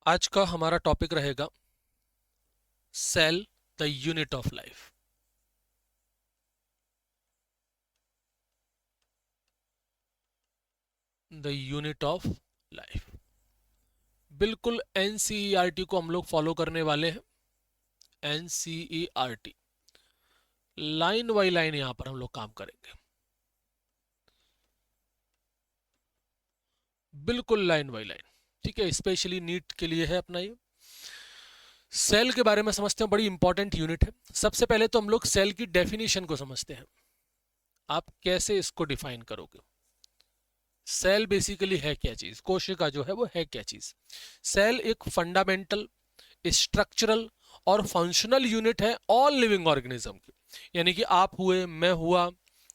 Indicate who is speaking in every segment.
Speaker 1: आज का हमारा टॉपिक रहेगा cell the unit of life. The unit of life बिल्कुल एनसीईआरटी को हम लोग फॉलो करने वाले हैं। एनसीईआरटी लाइन बाई लाइन यहां पर हम लोग काम करेंगे, बिल्कुल लाइन बाई लाइन। ठीक है, स्पेशली नीट के लिए है अपना ये। सेल के बारे में समझते हैं, बड़ी इंपॉर्टेंट यूनिट है। सबसे पहले तो हम लोग सेल की डेफिनेशन को समझते हैं। आप कैसे इसको डिफाइन करोगे? सेल बेसिकली है क्या चीज, कोशिका जो है वो है क्या चीज? सेल एक फंडामेंटल, स्ट्रक्चरल और फंक्शनल यूनिट है ऑल लिविंग ऑर्गेनिज्म की। यानी कि आप हुए, मैं हुआ,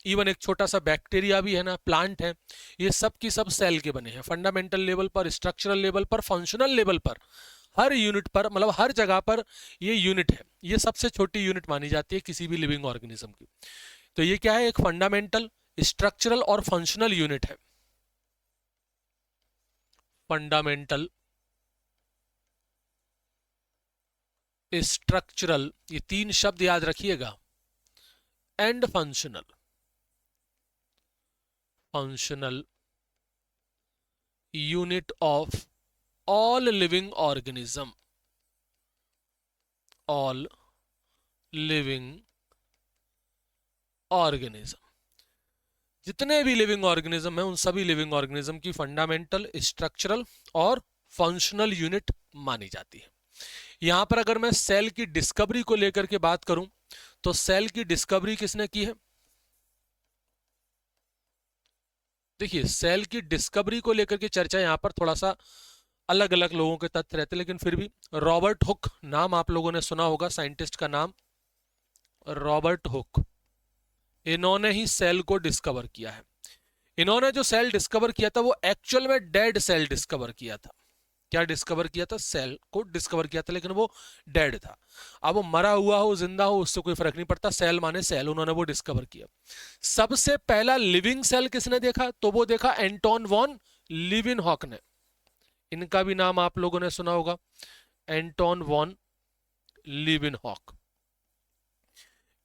Speaker 1: इवन एक छोटा सा बैक्टीरिया भी है ना, प्लांट है, ये सब की सब सेल के बने हैं। फंडामेंटल लेवल पर, स्ट्रक्चरल लेवल पर, फंक्शनल लेवल पर, हर यूनिट पर, मतलब हर जगह पर ये यूनिट है। ये सबसे छोटी यूनिट मानी जाती है किसी भी लिविंग ऑर्गेनिज्म की। तो ये क्या है? एक फंडामेंटल, स्ट्रक्चरल और फंक्शनल यूनिट है। फंडामेंटल, स्ट्रक्चरल, ये तीन शब्द याद रखिएगा, and functional. Functional unit of all living organism. All living organism, जितने भी लिविंग ऑर्गेनिज्म हैं उन सभी लिविंग ऑर्गेनिज्म की फंडामेंटल, स्ट्रक्चरल और फंक्शनल यूनिट मानी जाती है। यहां पर अगर मैं सेल की डिस्कवरी को लेकर के बात करूं तो सेल की डिस्कवरी किसने की है? देखिए, सेल की डिस्कवरी को लेकर के चर्चा यहां पर थोड़ा सा अलग अलग लोगों के तथ्य रहते हैं, लेकिन फिर भी रॉबर्ट हुक, नाम आप लोगों ने सुना होगा, साइंटिस्ट का नाम रॉबर्ट हुक। इन्होंने ही सेल को डिस्कवर किया है। इन्होंने जो सेल डिस्कवर किया था वो एक्चुअल में डेड सेल डिस्कवर किया था। क्या डिस्कवर किया था? सेल को डिस्कवर किया था, लेकिन वो डेड था। अब वो मरा हुआ हो, जिंदा हो, उससे कोई फर्क नहीं पड़ता, सेल माने सेल। उन्होंने वो डिस्कवर किया। सबसे पहला लिविंग सेल किसने देखा? तो वो देखा एंटोन वॉन लिविनहॉक ने। इनका भी नाम आप लोगों ने सुना होगा, एंटोन वॉन लिविनहॉक।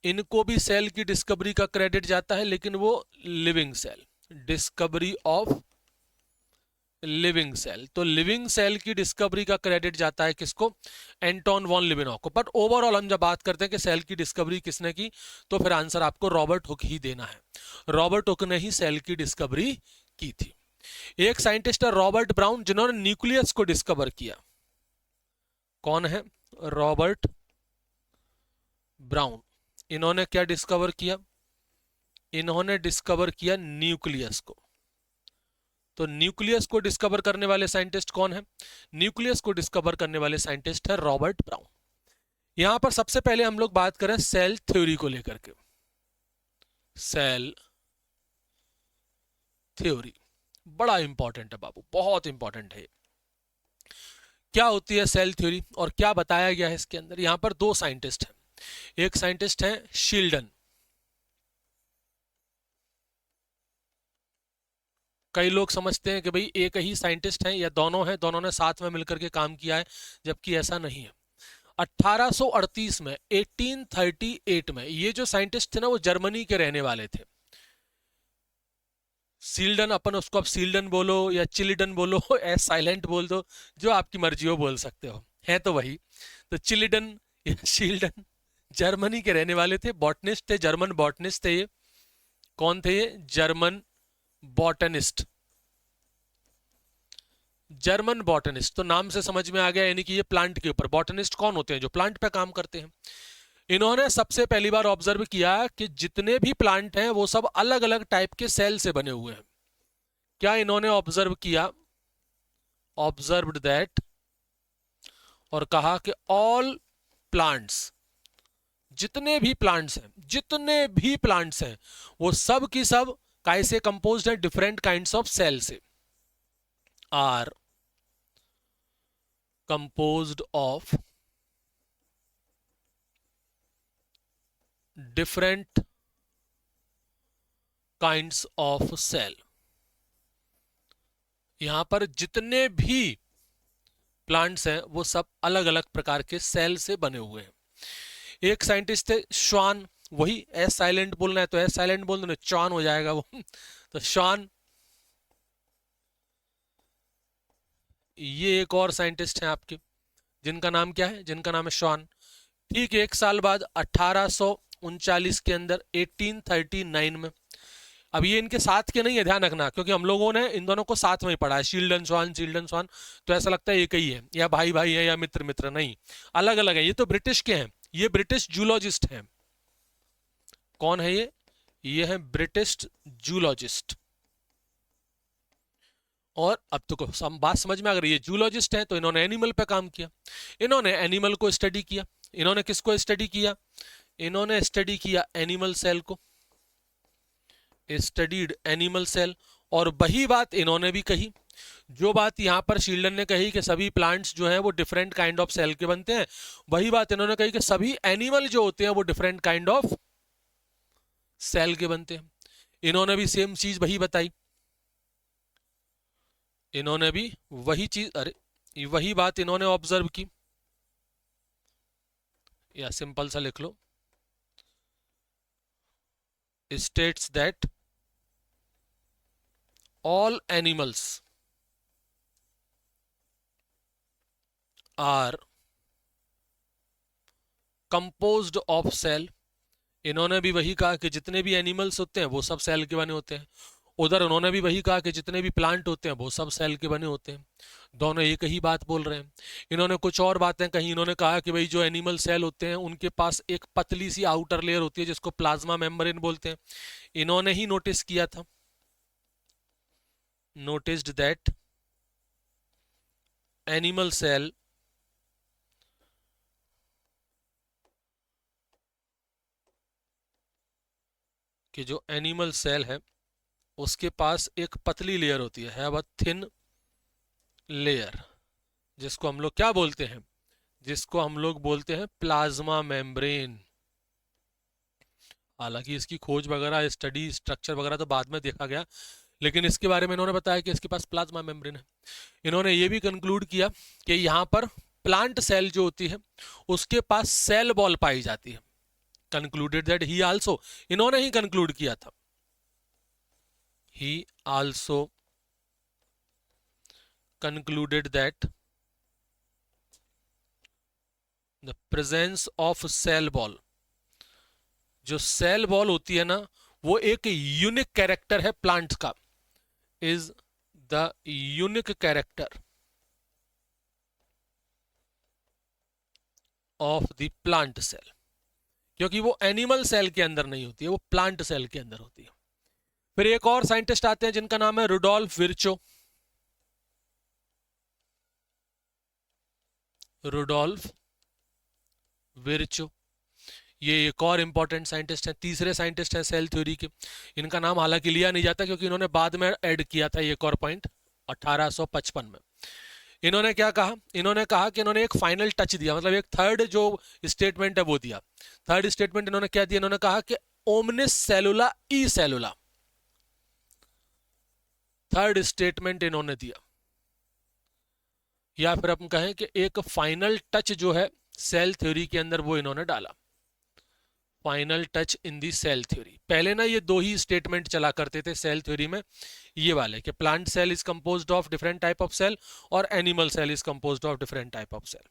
Speaker 1: इनको भी सेल की डिस्कवरी का क्रेडिट जाता है, लेकिन वो living cell, discovery of living cell. तो लिविंग सेल की डिस्कवरी का क्रेडिट जाता है किसको? एंटोन वॉन लिविनहॉक को। बट ओवरऑल हम जब बात करते हैं कि सेल की डिस्कवरी किसने की, तो फिर आंसर आपको रॉबर्ट हुक ही देना है। रॉबर्ट हुक ने ही सेल की डिस्कवरी की थी। एक साइंटिस्ट है रॉबर्ट ब्राउन, जिन्होंने न्यूक्लियस को डिस्कवर किया। कौन है? Robert brown. इन्होंने क्या डिस्कवर किया? इन्होंने डिस्कवर किया न्यूक्लियस को। तो न्यूक्लियस को डिस्कवर करने वाले साइंटिस्ट कौन है? न्यूक्लियस को डिस्कवर करने वाले साइंटिस्ट है रॉबर्ट ब्राउन। यहां पर सबसे पहले हम लोग बात करें सेल थ्योरी को लेकर के। सेल थ्योरी बड़ा इंपॉर्टेंट है बाबू, बहुत इंपॉर्टेंट है। क्या होती है सेल थ्योरी और क्या बताया गया है इसके अंदर? यहां पर दो साइंटिस्ट हैं। एक साइंटिस्ट है शील्डन। कई लोग समझते हैं कि भाई एक ही साइंटिस्ट हैं या दोनों हैं, दोनों ने साथ में मिलकर के काम किया है, जबकि ऐसा नहीं है। 1838 में, 1838 में ये जो साइंटिस्ट थे ना, वो जर्मनी के रहने वाले थे। सील्डन, अपन उसको अब सील्डन बोलो या चिलिडन बोलो, एस साइलेंट बोल दो, जो आपकी मर्जी हो बोल सकते हो, है तो वही। तो चिलिडन या शील्डन जर्मनी के रहने वाले थे, बॉटनिस्ट थे, जर्मन बॉटनिस्ट थे ये। कौन थे ये? German botanist. जर्मन बॉटनिस्ट, तो नाम से समझ में आ गया, यानी कि ये प्लांट के ऊपर। बॉटनिस्ट कौन होते हैं? जो प्लांट पे काम करते हैं। इन्होंने सबसे पहली बार ऑब्जर्व किया कि जितने भी प्लांट हैं वो सब अलग अलग टाइप के सेल से बने हुए हैं। क्या इन्होंने ऑब्जर्व किया? ऑब्जर्व्ड दैट, और कहा कि ऑल प्लांट्स, जितने भी प्लांट्स हैं, जितने भी प्लांट्स हैं, वो सब की सब कैसे कंपोज्ड है? डिफरेंट काइंड्स ऑफ सेल से। Are composed of different kinds of cell. यहां पर जितने भी प्लांट्स हैं वो सब अलग अलग प्रकार के सेल से बने हुए हैं। एक साइंटिस्ट थे श्वान, वही एस साइलेंट बोलना है तो एस साइलेंट बोल दो, चॉन हो जाएगा वो तो श्वान। ये एक और साइंटिस्ट हैं आपके, जिनका नाम क्या है, जिनका नाम है श्वान। ठीक एक साल बाद 1839 के अंदर 1839 में, अब ये इनके साथ के नहीं है, ध्यान रखना, क्योंकि हम लोगों ने इन दोनों को साथ में ही पढ़ा है, शील्डन स्वान शील्डन स्वान, तो ऐसा लगता है एक ही है या भाई भाई है या मित्र मित्र, नहीं, अलग अलग है। ये तो ब्रिटिश के हैं, ये ब्रिटिश जूलॉजिस्ट हैं। कौन है ये है ब्रिटिश जूलॉजिस्ट। और अब तो बात समझ में, अगर ये जूलॉजिस्ट हैं तो इन्होंने एनिमल पे काम किया, इन्होंने एनिमल को स्टडी किया। इन्होंने किसको स्टडी किया, इन्होंने स्टडी किया एनिमल सेल को, स्टडीड एनिमल सेल। और वही बात इन्होंने भी कही, जो बात यहां पर शील्डन ने कही कि सभी प्लांट्स जो हैं वो डिफरेंट काइंड ऑफ सेल के बनते हैं, वही बात इन्होंने कही कि सभी एनिमल जो होते हैं वो डिफरेंट काइंड ऑफ सेल के बनते हैं। इन्होंने भी सेम चीज वही बताई, इन्होंने भी वही चीज, अरे वही बात इन्होंने ऑब्जर्व की, या सिंपल सा लिख लो, states that all animals are composed of cell। इन्होंने भी वही कहा कि जितने भी एनिमल्स होते हैं वो सब सेल के बने होते हैं। उधर उन्होंने भी वही कहा कि जितने भी प्लांट होते हैं वो सब सेल के बने होते हैं। दोनों एक ही बात बोल रहे हैं। इन्होंने कुछ और बातें कही, इन्होंने कहा कि भाई जो एनिमल सेल होते हैं उनके पास एक पतली सी आउटर लेयर होती है जिसको प्लाज्मा मेम्ब्रेन बोलते हैं। इन्होंने ही नोटिस किया था, noticed that animal cell कि जो एनिमल सेल है उसके पास एक पतली लेयर होती है, हैव अ थिन लेयर, जिसको हम लोग क्या बोलते हैं, जिसको हम लोग बोलते हैं प्लाज्मा मेम्ब्रेन। हालांकि इसकी खोज वगैरह, स्टडी, स्ट्रक्चर वगैरह तो बाद में देखा गया, लेकिन इसके बारे में इन्होंने बताया कि इसके पास प्लाज्मा मेम्ब्रेन है। इन्होंने ये भी कंक्लूड किया कि यहाँ पर प्लांट सेल जो होती है उसके पास सेल बॉल पाई जाती है। कंक्लूडेड दैट ही आल्सो, इन्होंने ही कंक्लूड किया था, he also concluded that the presence of cell wall, जो सेल बॉल होती है ना वो एक यूनिक कैरेक्टर है प्लांट का, is the unique character of the plant cell, क्योंकि वो एनिमल सेल के अंदर नहीं होती है, वो प्लांट सेल के अंदर होती है। फिर एक और साइंटिस्ट आते हैं जिनका नाम है रुडोल्फ विर्चो। रुडोल्फ विर्चो, ये एक और इंपॉर्टेंट साइंटिस्ट हैं, तीसरे साइंटिस्ट हैं सेल थ्योरी के। इनका नाम हालांकि लिया नहीं जाता क्योंकि इन्होंने बाद में ऐड किया था एक और पॉइंट 1855 में। इन्होंने क्या कहा, इन्होंने कहा कि इन्होंने एक फाइनल टच दिया, मतलब एक थर्ड जो स्टेटमेंट है वो दिया। थर्ड स्टेटमेंट इन्होंने क्या दिया, इन्होंने कहा कि ओमनिस सेलुला ई सेलुला, थर्ड स्टेटमेंट इन्होंने दिया। या फिर अपन कहें कि एक फाइनल टच जो है सेल थ्योरी के अंदर वो इन्होंने डाला, final touch in the cell theory. पहले ना ये दो ही स्टेटमेंट चला करते थे सेल थ्योरी में, ये वाले कि plant cell is composed of different type of cell और animal cell is composed of different type of cell.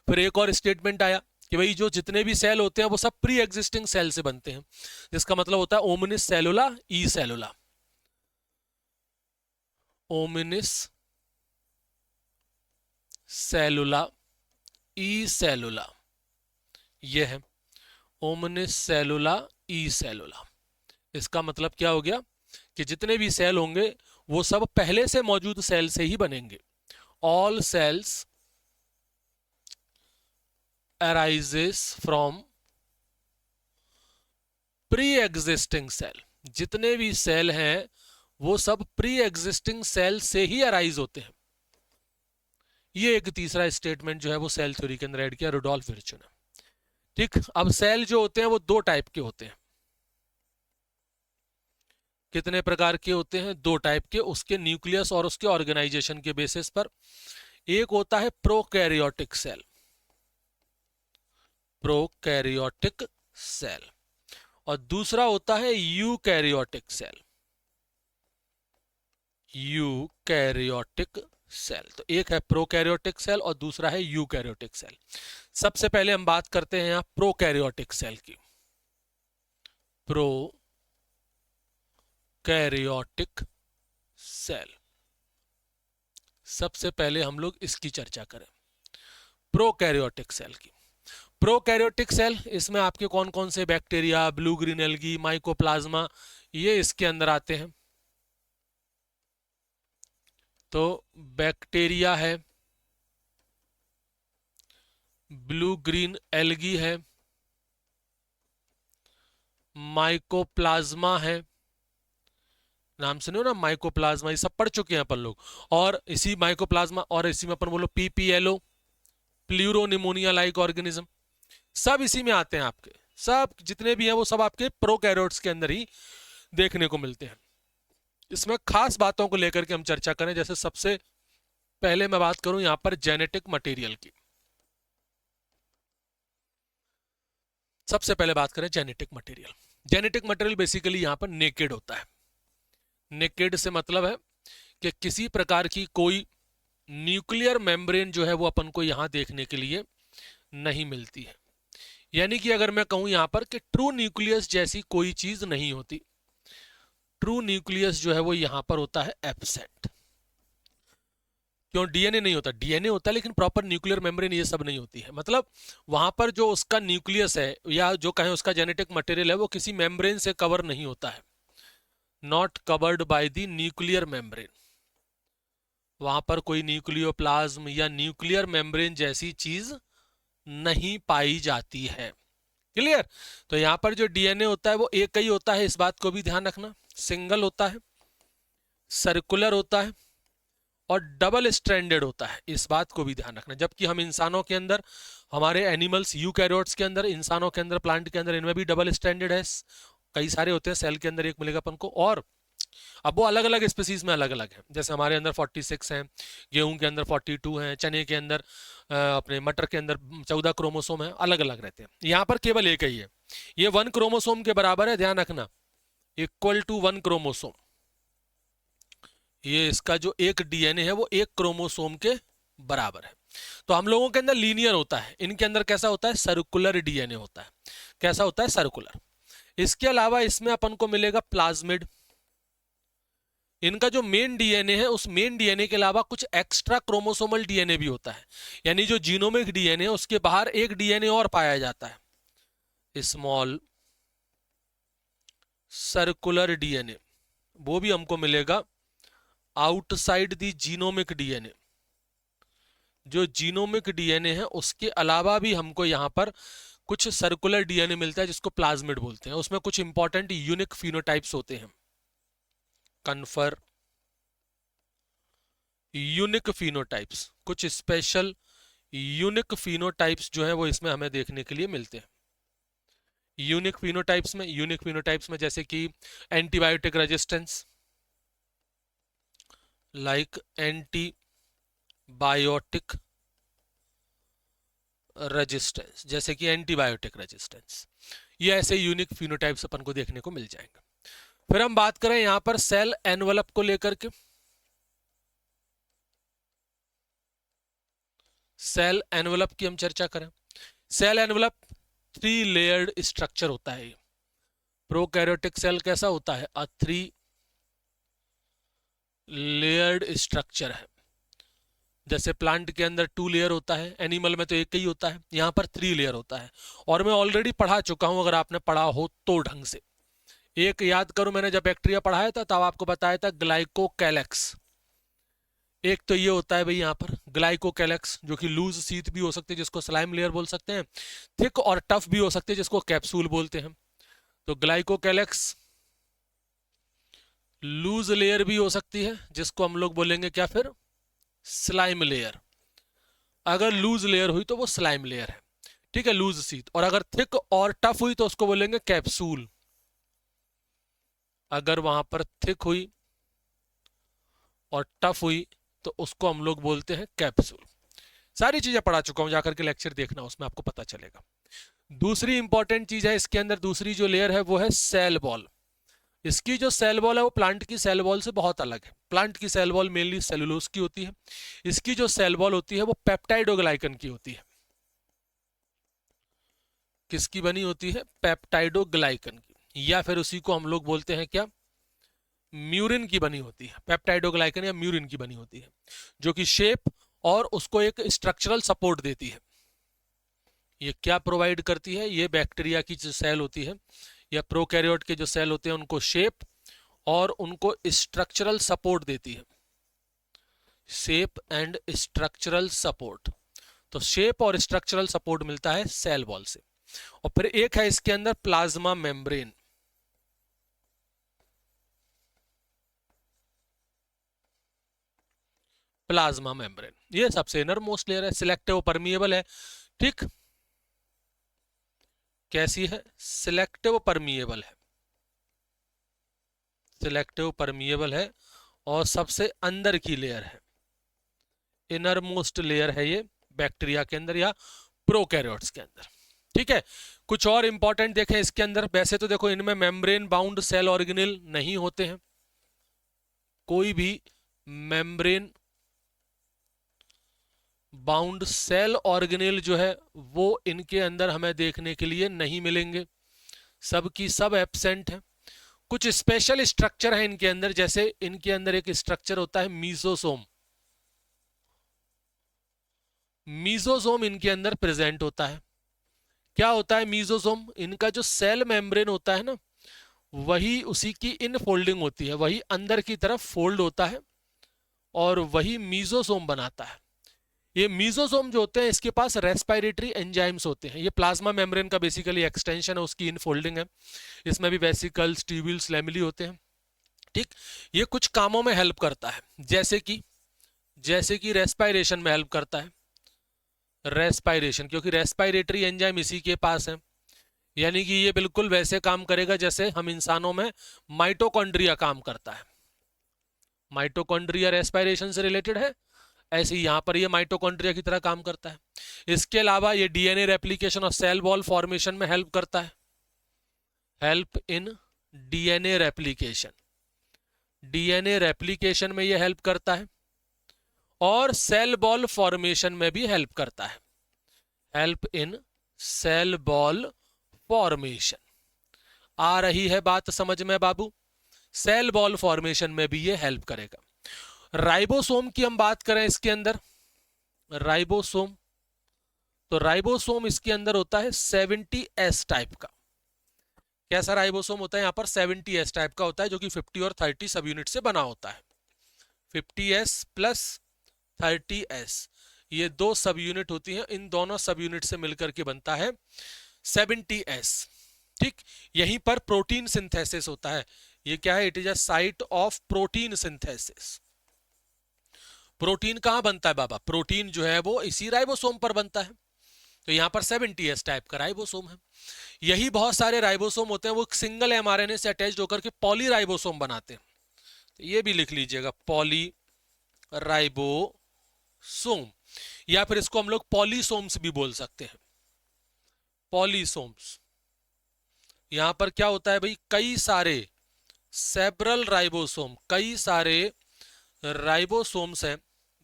Speaker 1: फिर एक और स्टेटमेंट आया कि भाई जो जितने भी सेल होते हैं वो सब प्री एग्जिस्टिंग सेल से बनते हैं, जिसका मतलब होता है ओमिनिस सेलुला ई सेलुला, ओमिनिस सेलुला ई सेलुला, ये है ओमनिस सेलुला ई सेलुला। इसका मतलब क्या हो गया कि जितने भी सेल होंगे वो सब पहले से मौजूद सेल से ही बनेंगे। All cells arises from pre existing cell, जितने भी सेल हैं वो सब प्री एग्जिस्टिंग सेल से ही अराइज होते हैं। ये एक तीसरा स्टेटमेंट जो है वो सेल थ्योरी के अंदर ऐड किया रुडोल्फ विर्चो ने। ठीक, अब सेल जो होते हैं वो दो टाइप के होते हैं। कितने प्रकार के होते हैं, दो टाइप के, उसके न्यूक्लियस और उसके ऑर्गेनाइजेशन के बेसिस पर। एक होता है प्रोकैरियोटिक सेल, प्रोकैरियोटिक सेल, और दूसरा होता है यूकैरियोटिक सेल, यूकैरियोटिक सेल। तो एक है प्रोकैरियोटिक सेल और दूसरा है यूकैरियोटिक सेल। सबसे पहले हम बात करते हैं यहां प्रोकैरियोटिक सेल की। प्रोकैरियोटिक सेल, सबसे पहले हम लोग इसकी चर्चा करें, प्रोकैरियोटिक सेल की। प्रोकैरियोटिक सेल, इसमें आपके कौन कौन से bacteria, blue green algae, mycoplasma, ये इसके अंदर आते हैं। तो बैक्टीरिया है, ब्लू ग्रीन एल्गी है, माइकोप्लाज्मा है, नाम सुने हो ना माइकोप्लाज्मा, ये सब पढ़ चुके हैं अपन लोग। और इसी माइकोप्लाज्मा और इसी में अपन बोलो पीपीएलओ, प्लूरोनिमोनिया लाइक ऑर्गेनिज्म, सब इसी में आते हैं। आपके सब जितने भी हैं वो सब आपके प्रोकैरियोट्स के अंदर ही देखने को मिलते हैं। इसमें खास बातों को लेकर के हम चर्चा करें, जैसे सबसे पहले मैं बात करूं यहां पर जेनेटिक मटेरियल की। सबसे पहले बात करें genetic material. Genetic material basically यहां पर नेकेड होता है। नेकेड से मतलब है कि किसी प्रकार की कोई न्यूक्लियर मेम्ब्रेन जो है वो अपन को यहां देखने के लिए नहीं मिलती है। यानी कि अगर मैं कहूं यहां पर कि ट्रू न्यूक्लियस जैसी कोई चीज नहीं होती, ट्रू न्यूक्लियस जो है वो यहां पर होता है एब्सेंट। क्यों? डीएनए नहीं होता, डीएनए होता है लेकिन प्रॉपर न्यूक्लियर मेम्ब्रेन ये सब नहीं होती है। मतलब वहां पर जो उसका न्यूक्लियस है या जो कहें उसका जेनेटिक मटेरियल है वो किसी मेम्ब्रेन से कवर नहीं होता है, not covered by the nuclear membrane. वहां पर कोई न्यूक्लियोप्लाज्म या न्यूक्लियर मेम्ब्रेन जैसी चीज नहीं पाई जाती है। क्लियर? तो यहां पर जो डीएनए होता है वो एक ही होता है, इस बात को भी ध्यान रखना, सिंगल होता है, सर्कुलर होता है और डबल स्ट्रैंडेड होता है, इस बात को भी ध्यान रखना। जबकि हम इंसानों के अंदर, हमारे एनिमल्स यूकैरियोट्स के अंदर, इंसानों के अंदर, प्लांट के अंदर, इनमें भी डबल स्ट्रैंडेड है, कई सारे होते हैं, सेल के अंदर एक मिलेगा अपन को। और अब वो अलग अलग स्पीसीज में अलग अलग है, जैसे हमारे अंदर 46 हैं, गेहूं के अंदर 42 हैं, चने के अंदर अपने मटर के अंदर 14 क्रोमोसोम है, अलग अलग रहते हैं। यहाँ पर केवल एक ही है, ये 1 क्रोमोसोम के बराबर है, ध्यान रखना, इक्वल टू 1 क्रोमोसोम। ये इसका जो एक डीएनए है वो 1 क्रोमोसोम के बराबर है। तो हम लोगों के अंदर लीनियर होता है, इनके अंदर कैसा होता है? सर्कुलर डीएनए होता है। कैसा होता है? सर्कुलर। इसके अलावा इसमें अपन को मिलेगा प्लाज्मिड। इनका जो मेन डीएनए है, उस मेन डीएनए के अलावा कुछ एक्स्ट्रा क्रोमोसोमल डीएनए भी होता है, यानी जो जीनोमिक डीएनए है उसके बाहर एक डीएनए और पाया जाता है, स्मॉल सर्कुलर डीएनए, वो भी हमको मिलेगा आउटसाइड दी जीनोमिक डीएनए। जो जीनोमिक डीएनए है उसके अलावा भी हमको यहां पर कुछ सर्कुलर डीएनए मिलता है जिसको प्लाज्मिड बोलते हैं। उसमें कुछ इंपॉर्टेंट यूनिक फिनोटाइप्स होते हैं, कन्फर यूनिक फिनोटाइप्स, कुछ स्पेशल यूनिक फिनोटाइप्स जो है वो इसमें हमें देखने के लिए मिलते हैं। यूनिक फिनोटाइप्स में जैसे कि antibiotic resistance, like antibiotic resistance, जैसे कि एंटीबायोटिक रेजिस्टेंस, ये ऐसे यूनिक फिनोटाइप्स अपन को देखने को मिल जाएंगे। फिर हम बात करें यहां पर सेल एनवलप को लेकर के। सेल एनवलप की हम चर्चा करें। सेल एनवलप 3 लेयर्ड स्ट्रक्चर होता है। प्रोकैरियोटिक सेल कैसा होता है? 3 लेयर्ड स्ट्रक्चर है। जैसे प्लांट के अंदर 2 लेयर होता है, एनिमल में तो एक ही होता है, यहां पर 3 लेयर होता है। और मैं ऑलरेडी पढ़ा चुका हूं, अगर आपने पढ़ा हो तो ढंग से। एक याद करो, मैंने जब बैक्टीरिया पढ़ाया था तब आपको बताया था ग्लाइकोकैलेक्स। एक तो ये होता है भाई यहाँ पर ग्लाइकोकैलेक्स, जो कि लूज शीथ भी हो सकते हैं जिसको स्लाइम लेयर बोल सकते हैं, थिक और टफ भी हो सकते हैं जिसको कैप्सूल बोलते हैं। तो ग्लाइकोकैलेक्स लूज लेयर भी हो सकती है जिसको हम लोग बोलेंगे क्या? फिर स्लाइम लेयर। अगर लूज लेयर हुई तो वो स्लाइम लेयर है, ठीक है, लूज शीथ। और अगर थिक और टफ हुई तो उसको बोलेंगे कैप्सूल। अगर वहां पर थिक हुई और टफ हुई तो उसको हम लोग बोलते हैं कैप्सूल। सारी चीजें पढ़ा चुका हूं, जाकर के लेक्चर देखना, उसमें आपको पता चलेगा। दूसरी इंपॉर्टेंट चीज है इसके अंदर, दूसरी जो लेयर है वो है सेल वॉल। इसकी जो सेल वॉल है वो प्लांट की सेल वॉल से बहुत अलग है। प्लांट की सेल वॉल मेनली सेलुलोज की होती है, इसकी जो सेल वॉल होती है वो पेप्टाइडोग्लाइकन की होती है। किसकी बनी होती है? पेप्टाइडोग्लाइकन की, या फिर उसी को हम लोग बोलते हैं क्या, म्यूरिन की बनी होती है। पेप्टाइडोग्लाइकन या म्यूरिन की बनी होती है, जो कि शेप और उसको एक स्ट्रक्चरल सपोर्ट देती है। ये क्या प्रोवाइड करती है? ये बैक्टीरिया की जो सेल होती है या प्रोकैरियोट के जो सेल होते हैं उनको शेप और उनको स्ट्रक्चरल सपोर्ट देती है। शेप एंड स्ट्रक्चरल सपोर्ट, तो शेप और स्ट्रक्चरल सपोर्ट मिलता है सेल वॉल से। और फिर एक है इसके अंदर प्लाज्मा मेम्ब्रेन। प्लाज्मा मेम्ब्रेन ये सबसे इनर मोस्ट लेयर है, सिलेक्टिव परमिएबल है। ठीक, कैसी है? सिलेक्टिव परमिएबल है, सिलेक्टिव परमिएबल है और सबसे अंदर की लेयर है, इनर मोस्ट लेयर है ये बैक्टीरिया के अंदर या प्रोकैरियोट्स के अंदर। ठीक है, कुछ और इंपॉर्टेंट देखें इसके अंदर। वैसे तो देखो इनमें मेम्ब्रेन बाउंड सेल ऑर्गेनेल नहीं होते हैं, कोई भी मेम्ब्रेन बाउंड सेल ऑर्गेनेल जो है वो इनके अंदर हमें देखने के लिए नहीं मिलेंगे, सब की सब एब्सेंट है। कुछ स्पेशल स्ट्रक्चर है इनके अंदर, जैसे इनके अंदर एक स्ट्रक्चर होता है मीजोसोम। मीजोसोम इनके अंदर प्रेजेंट होता है। क्या होता है मीजोसोम? इनका जो सेल मेम्ब्रेन होता है ना, वही उसी की इनफोल्डिंग होती है, वही अंदर की तरफ फोल्ड होता है और वही मीजोसोम बनाता है। ये मीजोसोम जो होते हैं इसके पास रेस्पिरेटरी एंजाइम्स होते हैं। ये प्लाज्मा मेम्ब्रेन का बेसिकली एक्सटेंशन है, उसकी इनफोल्डिंग है। इसमें भी वेसिकल्स, ट्यूब्यूल्स, लैमेली होते हैं। ठीक, ये कुछ कामों में हेल्प करता है, जैसे कि रेस्पिरेशन में हेल्प करता है। रेस्पिरेशन, क्योंकि रेस्पिरेटरी एंजाइम इसी के पास है, यानी कि ये बिल्कुल वैसे काम करेगा जैसे हम इंसानों में माइटोकॉन्ड्रिया काम करता है। माइटोकॉन्ड्रिया रेस्पिरेशन से रिलेटेड है, ऐसे ही यहां पर ये माइटोकॉन्ड्रिया की तरह काम करता है। इसके अलावा ये डीएनए रेप्लिकेशन और सेल वॉल फॉर्मेशन में हेल्प करता है। Help in DNA replication, DNA replication में ये हेल्प करता है और सेल बॉल फॉर्मेशन में भी हेल्प करता है। Help in cell wall formation. आ रही है बात समझ में बाबू? सेल बॉल फॉर्मेशन में भी ये हेल्प करेगा। राइबोसोम की हम बात करें इसके अंदर, राइबोसोम, तो राइबोसोम इसके अंदर होता है 70S टाइप का। कैसा राइबोसोम होता है? यहां पर 70S टाइप का होता है, जो कि 50 और 30 सब यूनिट से बना होता है। 50S प्लस 30S, ये दो सब यूनिट होती हैं, इन दोनों सब यूनिट से मिलकर के बनता है 70S। ठीक, यहीं पर प्रोटीन सिंथेसिस होता है। ये क्या है? It is a site of protein synthesis. Protein कहां बनता है बाबा? प्रोटीन जो है वो इसी राइबोसोम पर बनता है। तो यहां पर 70S टाइप का राइबोसोम है। यही बहुत सारे राइबोसोम होते हैं, वो सिंगल एमआरएनए से अटैच होकर के पॉली राइबोसोम बनाते हैं। तो ये भी लिख लीजिएगा, पॉली राइबोसोम, या फिर इसको हम लोग पॉलीसोम्स भी बोल सकते हैं। पॉलीसोम्स, यहां पर क्या होता है भाई? कई सारे सेवरल राइबोसोम, कई सारे राइबोसोम्स हैं,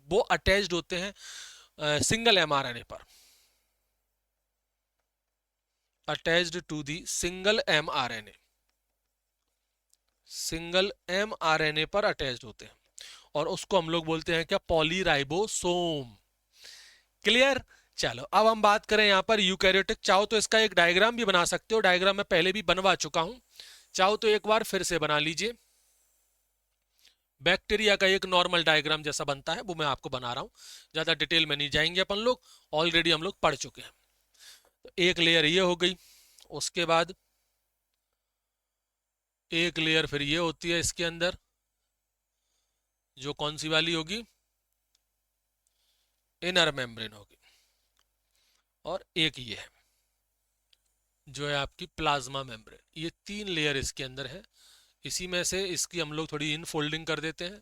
Speaker 1: वो अटैच्ड होते हैं सिंगल एमआरएनए पर, attached to the single mRNA, single mRNA पर अटैच्ड होते हैं और उसको हम लोग बोलते हैं क्या? पॉलीराइबोसोम। क्लियर? चलो अब हम बात करें यहां पर यूकैरियोटिक। चाहो तो इसका एक डायग्राम भी बना सकते हो, डायग्राम मैं पहले भी बनवा चुका हूं, चाहो तो एक बार फिर से बना लीजिए। बैक्टीरिया का एक नॉर्मल डायग्राम जैसा बनता है वो मैं आपको बना रहा हूं, ज्यादा डिटेल में नहीं जाएंगे अपन लोग, ऑलरेडी हम लोग पढ़ चुके हैं। तो एक लेयर ये हो गई, उसके बाद एक लेयर फिर ये होती है इसके अंदर, जो कौन सी वाली होगी? इनर मेम्ब्रेन होगी। और एक ये है जो है आपकी प्लाज्मा मेम्ब्रेन। ये तीन लेयर इसके अंदर है, इसी में से इसकी हम लोग थोड़ी इनफोल्डिंग कर देते हैं,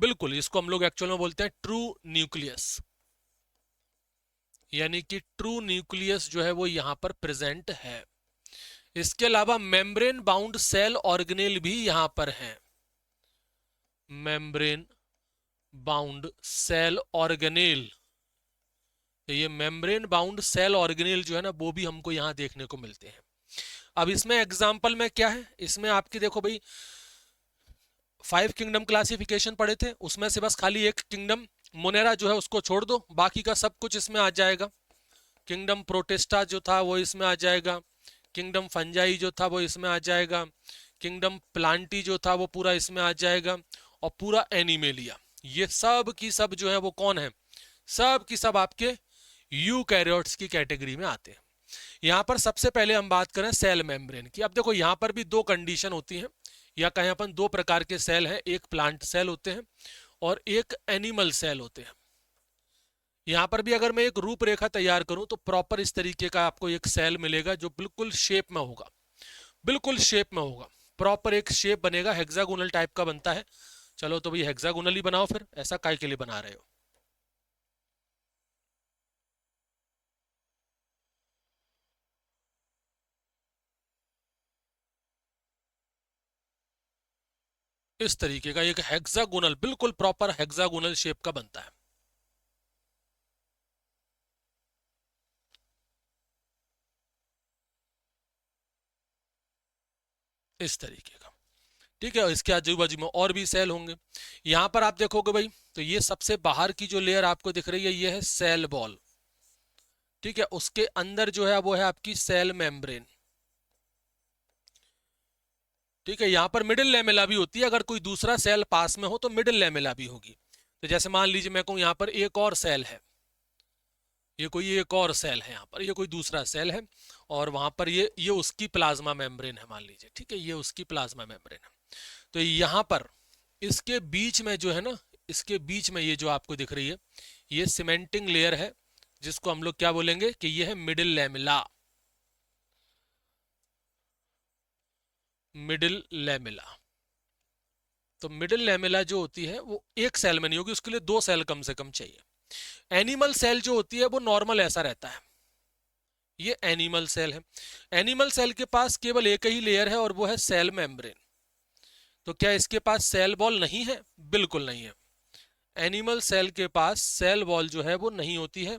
Speaker 1: बिल्कुल, इसको हम लोग एक्चुअल में बोलते हैं ट्रू न्यूक्लियस, यानी कि ट्रू न्यूक्लियस जो है वो यहां पर प्रेजेंट है। इसके अलावा मेम्ब्रेन बाउंड सेल ऑर्गेनेल भी यहां पर हैं। मेम्ब्रेन बाउंड सेल ऑर्गेनेल, तो ये मेम्ब्रेन बाउंड सेल ऑर्गेनेल जो है ना वो भी हमको यहां देखने को मिलते हैं। अब इसमें एग्जाम्पल में क्या है, इसमें आपकी देखो भाई 5 किंगडम क्लासिफिकेशन पढ़े थे, उसमें से बस खाली एक किंगडम मोनेरा जो है उसको छोड़ दो, बाकी का सब कुछ इसमें आ जाएगा। किंगडम प्रोटेस्टा जो था वो इसमें आ जाएगा, किंगडम फंजाई जो था वो इसमें आ जाएगा, किंगडम प्लांटी जो था वो पूरा इसमें आ जाएगा, और पूरा एनिमेलिया, ये सब की सब जो है वो कौन है, सब की सब आपके यूकैरियोट्स की कैटेगरी में आते हैं। यहां पर सबसे पहले हम बात करें सेल मेम्ब्रेन की। अब देखो यहां पर भी दो कंडीशन होती हैं, या कहें अपन दो प्रकार के सेल हैं, एक प्लांट सेल होते हैं और एक एनिमल सेल होते हैं। यहां पर भी अगर मैं एक रूपरेखा तैयार करूं तो प्रॉपर इस तरीके का आपको एक सेल मिलेगा जो बिल्कुल शेप में होगा, बिल्कुल शेप में होगा, प्रॉपर एक शेप बनेगा, हेक्सागोनल टाइप का बनता है। चलो तो भाई हेक्सागोनल ही बनाओ, फिर ऐसा काय के लिए बना रहे हो। इस तरीके का एक हेक्सागोनल, बिल्कुल प्रॉपर हेक्सागोनल शेप का बनता है। इस तरीके का, ठीक है। इसके आजू बाजू में और भी सेल होंगे। यहां पर आप देखोगे भाई, तो ये सबसे बाहर की जो लेयर आपको दिख रही है ये है सेल बॉल, ठीक है। उसके अंदर जो है वो है आपकी सेल मेम्ब्रेन, ठीक है। यहां पर मिडिल लेमेला भी होती है, अगर कोई दूसरा सेल पास में हो तो मिडिल लेमेला भी होगी। तो जैसे मान लीजिए मैं कहूं यहां पर एक और सेल है, ये कोई एक और सेल है, यहाँ पर ये कोई दूसरा सेल है, और वहां पर ये उसकी प्लाज्मा मेम्ब्रेन है मान लीजिए, ठीक है, ये उसकी प्लाज्मा मेम्ब्रेन है। तो यहाँ पर इसके बीच में जो है ना, इसके बीच में ये जो आपको दिख रही है ये सीमेंटिंग लेयर है, जिसको हम लोग क्या बोलेंगे कि ये है मिडिल लेमिला, मिडिल लेमिला। तो मिडिल लेमिला जो होती है वो एक सेल में नहीं होगी, उसके लिए दो सेल कम से कम चाहिए। एनिमल सेल जो होती है वो नॉर्मल ऐसा रहता है, ये एनिमल सेल है। एनिमल सेल के पास केवल एक ही लेयर है और वो है सेल मेम्ब्रेन। तो क्या इसके पास सेल वॉल नहीं है? बिल्कुल नहीं है। एनिमल सेल के पास सेल वॉल जो है वो नहीं होती है,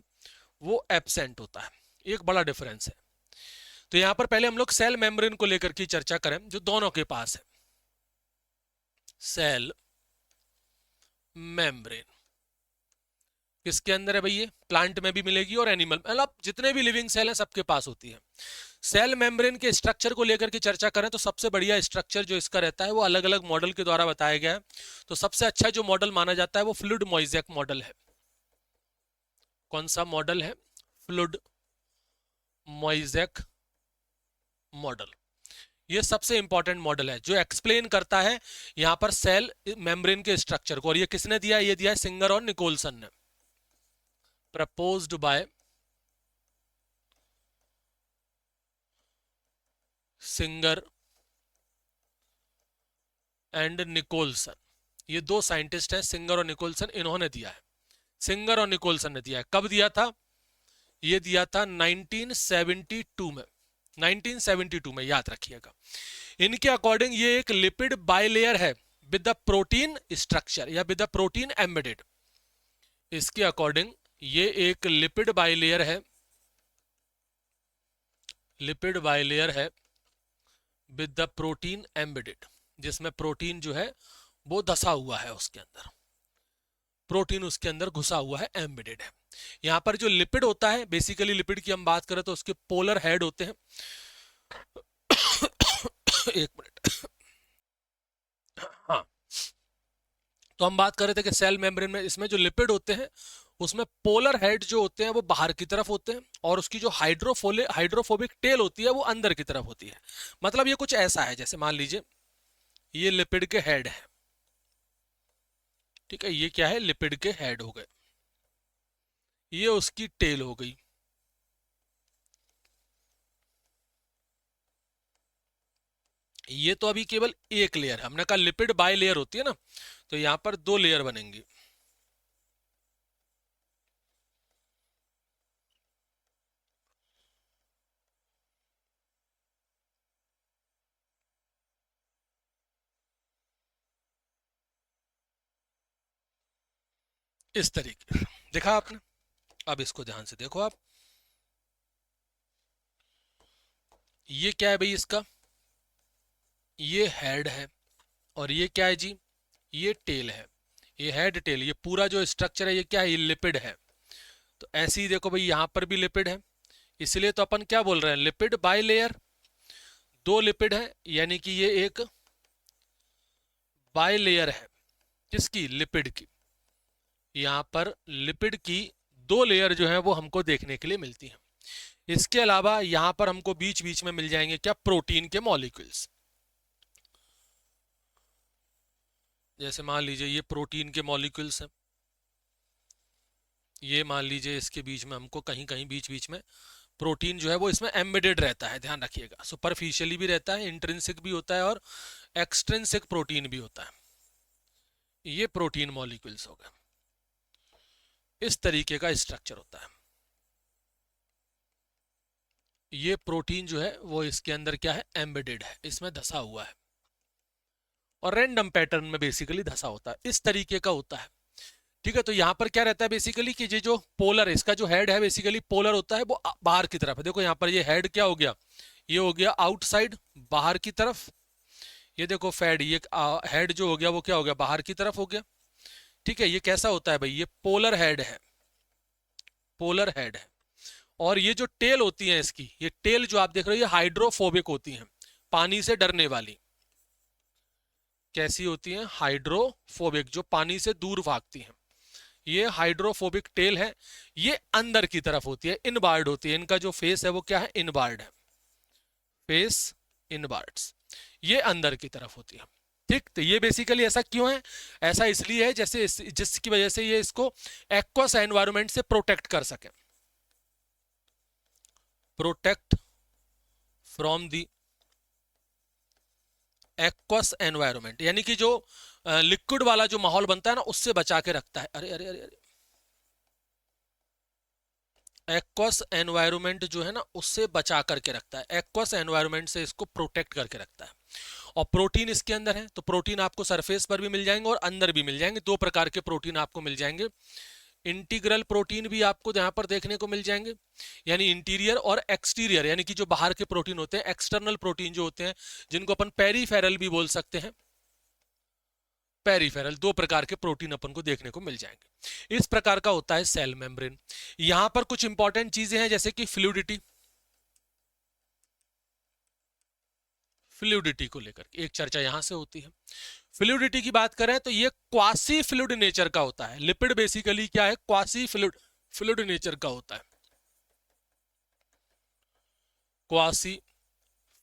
Speaker 1: वो एब्सेंट होता है, एक बड़ा डिफरेंस है। तो यहां पर पहले हम लोग सेल मेम्ब्रेन को लेकर की चर्चा करें, जो दोनों के पास है। सेल मेम्ब्रेन किसके अंदर है भाई? ये प्लांट में भी मिलेगी और एनिमल, मतलब जितने भी लिविंग सेल हैं सबके पास होती है। सेल मेम्ब्रेन के स्ट्रक्चर को लेकर के चर्चा करें तो सबसे बढ़िया स्ट्रक्चर जो इसका रहता है वो अलग अलग मॉडल के द्वारा बताया गया है। तो सबसे अच्छा जो मॉडल माना जाता है वो फ्लूइड मोइज़ेक मॉडल है। कौन सा मॉडल है? Fluid mosaic model. ये सबसे इंपॉर्टेंट मॉडल है जो एक्सप्लेन करता है यहां पर सेल मेम्ब्रेन के स्ट्रक्चर को। और ये किसने दिया? ये दिया है सिंगर और निकोलसन ने, proposed by Singer and Nicolson. ये दो साइंटिस्ट हैं, सिंगर और निकोलसन, इन्होंने दिया है। सिंगर और निकोलसन ने दिया है। कब दिया था? ये दिया था 1972 में, 1972 में, याद रखिएगा। इनके अकॉर्डिंग ये एक लिपिड बाइलेयर है विद द प्रोटीन स्ट्रक्चर या विद द प्रोटीन एम्बेडेड। इसके अकॉर्डिंग ये एक लिपिड बाइलेयर है, लिपिड बाइलेयर है विद द प्रोटीन एम्बेडेड, जिसमें प्रोटीन जो है वो धसा हुआ है, उसके अंदर प्रोटीन उसके अंदर घुसा हुआ है, एम्बेडेड है। यहां पर जो लिपिड होता है, बेसिकली लिपिड की हम बात करें तो उसके पोलर हेड होते हैं। एक मिनट, हाँ। तो हम बात कर रहे थे कि सेल मेम्ब्रेन में इसमें जो लिपिड होते हैं उसमें पोलर हेड जो होते हैं वो बाहर की तरफ होते हैं, और उसकी जो हाइड्रोफोबिक टेल होती है वो अंदर की तरफ होती है। मतलब ये कुछ ऐसा है, जैसे मान लीजिए ये लिपिड के हेड है, ठीक है, ये क्या है? लिपिड के हेड हो गए, ये उसकी टेल हो गई। ये तो अभी केवल एक लेयर है, हमने कहा लिपिड बाय लेयर होती है ना, तो यहां पर 2 लेयर बनेंगी। इस तरीके देखा आपने। अब इसको ध्यान से देखो आप, ये क्या है भाई इसका, ये हेड है, और ये क्या है जी, ये टेल है। ये हेड टेल, ये पूरा जो स्ट्रक्चर है ये क्या है, ये लिपिड है। तो ऐसे ही देखो भाई यहां पर भी लिपिड है, इसलिए तो अपन क्या बोल रहे हैं, लिपिड बाय लेयर। 2 लिपिड है, यानी कि ये एक बाय लेयर है, किसकी, लिपिड की। यहां पर लिपिड की 2 लेयर जो है वो हमको देखने के लिए मिलती है। इसके अलावा यहां पर हमको बीच बीच में मिल जाएंगे क्या, प्रोटीन के मॉलिक्यूल्स। जैसे मान लीजिए ये प्रोटीन के मॉलिक्यूल्स हैं, ये मान लीजिए इसके बीच में हमको कहीं कहीं बीच बीच में प्रोटीन जो है वो इसमें एम्बेडेड रहता है, ध्यान रखिएगा। सुपरफिशियली भी रहता है, इंट्रिंसिक भी होता है, और एक्सट्रिंसिक प्रोटीन भी होता है। ये प्रोटीन मॉलिक्यूल्स हो गए, इस तरीके का स्ट्रक्चर होता है। ये प्रोटीन जो है वो इसके अंदर क्या है, एम्बेडेड है, इसमें धसा हुआ है, और रैंडम पैटर्न में बेसिकली धसा होता है, इस तरीके का होता है। ठीक है, तो यहां पर क्या रहता है बेसिकली कि ये जो पोलर है, इसका जो हेड है बेसिकली पोलर होता है, वो बाहर की तरफ है। देखो यहां पर ये हेड क्या हो गया, ये हो गया आउटसाइड, बाहर की तरफ। ये देखो फेड, ये हेड जो हो गया वो क्या हो गया, बाहर की तरफ हो गया। ठीक है, ये कैसा होता है भाई, ये पोलर हेड है, पोलर हेड है। और ये जो टेल होती है इसकी, ये टेल जो आप देख रहे हो ये हाइड्रोफोबिक होती हैं, पानी से डरने वाली। कैसी होती हैं, हाइड्रोफोबिक, जो पानी से दूर भागती हैं। ये हाइड्रोफोबिक टेल है, ये अंदर की तरफ होती है, इनबार्ड होती है। इनका जो फेस है वो क्या है, इनबार्ड है, फेस इनबार्ड्स, ये अंदर की तरफ होती है। ठीक, तो ये बेसिकली ऐसा क्यों है, ऐसा इसलिए है जैसे जिसकी वजह से ये इसको एक्वस एनवायरनमेंट से प्रोटेक्ट कर सके, protect from the aqueous environment, यानी कि जो लिक्विड वाला जो माहौल बनता है ना उससे बचा के रखता है। अरे अरे अरे अरे, एक्वस एनवायरनमेंट जो है ना उससे बचा करके रखता है, एक्वस एनवायरनमेंट से इसको प्रोटेक्ट करके रखता है। और प्रोटीन इसके अंदर है, तो प्रोटीन आपको सरफेस पर भी मिल जाएंगे और अंदर भी मिल जाएंगे। 2 प्रकार के प्रोटीन आपको मिल जाएंगे। इंटीग्रल प्रोटीन भी आपको यहां पर देखने को मिल जाएंगे, यानी इंटीरियर, और एक्सटीरियर यानी कि जो बाहर के प्रोटीन होते हैं, एक्सटर्नल प्रोटीन जो होते हैं, जिनको अपन पेरीफेरल भी बोल सकते हैं। पेरीफेरल, 2 प्रकार के प्रोटीन अपन को देखने को मिल जाएंगे। इस प्रकार का होता है सेल मेम्ब्रेन। यहां पर कुछ इंपॉर्टेंट चीजें हैं जैसे कि फ्लूइडिटी, फ्लूइडिटी को लेकर एक चर्चा यहां से होती है। फ्लूइडिटी की बात करें तो ये क्वासी फ्लूइड नेचर का होता है। लिपिड बेसिकली क्या है, क्वासी फ्लूइड, फ्लूइड नेचर का होता है, quasi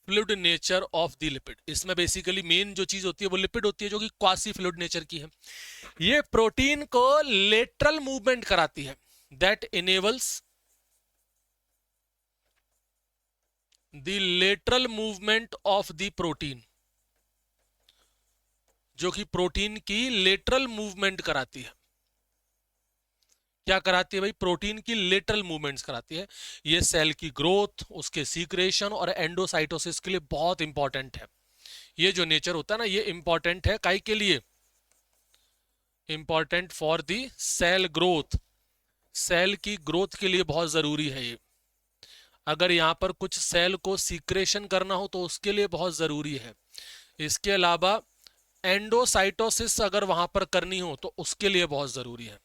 Speaker 1: fluid nature of the lipid. इसमें बेसिकली मेन जो चीज होती है वो लिपिड होती है, जो कि क्वासी फ्लूइड नेचर की है। ये प्रोटीन को लेटरल मूवमेंट कराती है, that enables the lateral movement of the protein, जो कि प्रोटीन की लेटरल मूवमेंट कराती है। क्या कराती है भाई, प्रोटीन की लेटरल मूवमेंट्स कराती है। ये सेल की ग्रोथ, उसके सीक्रेशन और एंडोसाइटोसिस के लिए बहुत इंपॉर्टेंट है। ये जो नेचर होता है ना ये इंपॉर्टेंट है, काई के लिए, important for the cell growth, cell की ग्रोथ के लिए बहुत जरूरी है ये। अगर यहां पर कुछ सेल को सीक्रेशन करना हो तो उसके लिए बहुत जरूरी है। इसके अलावा एंडोसाइटोसिस अगर वहां पर करनी हो तो उसके लिए बहुत जरूरी है।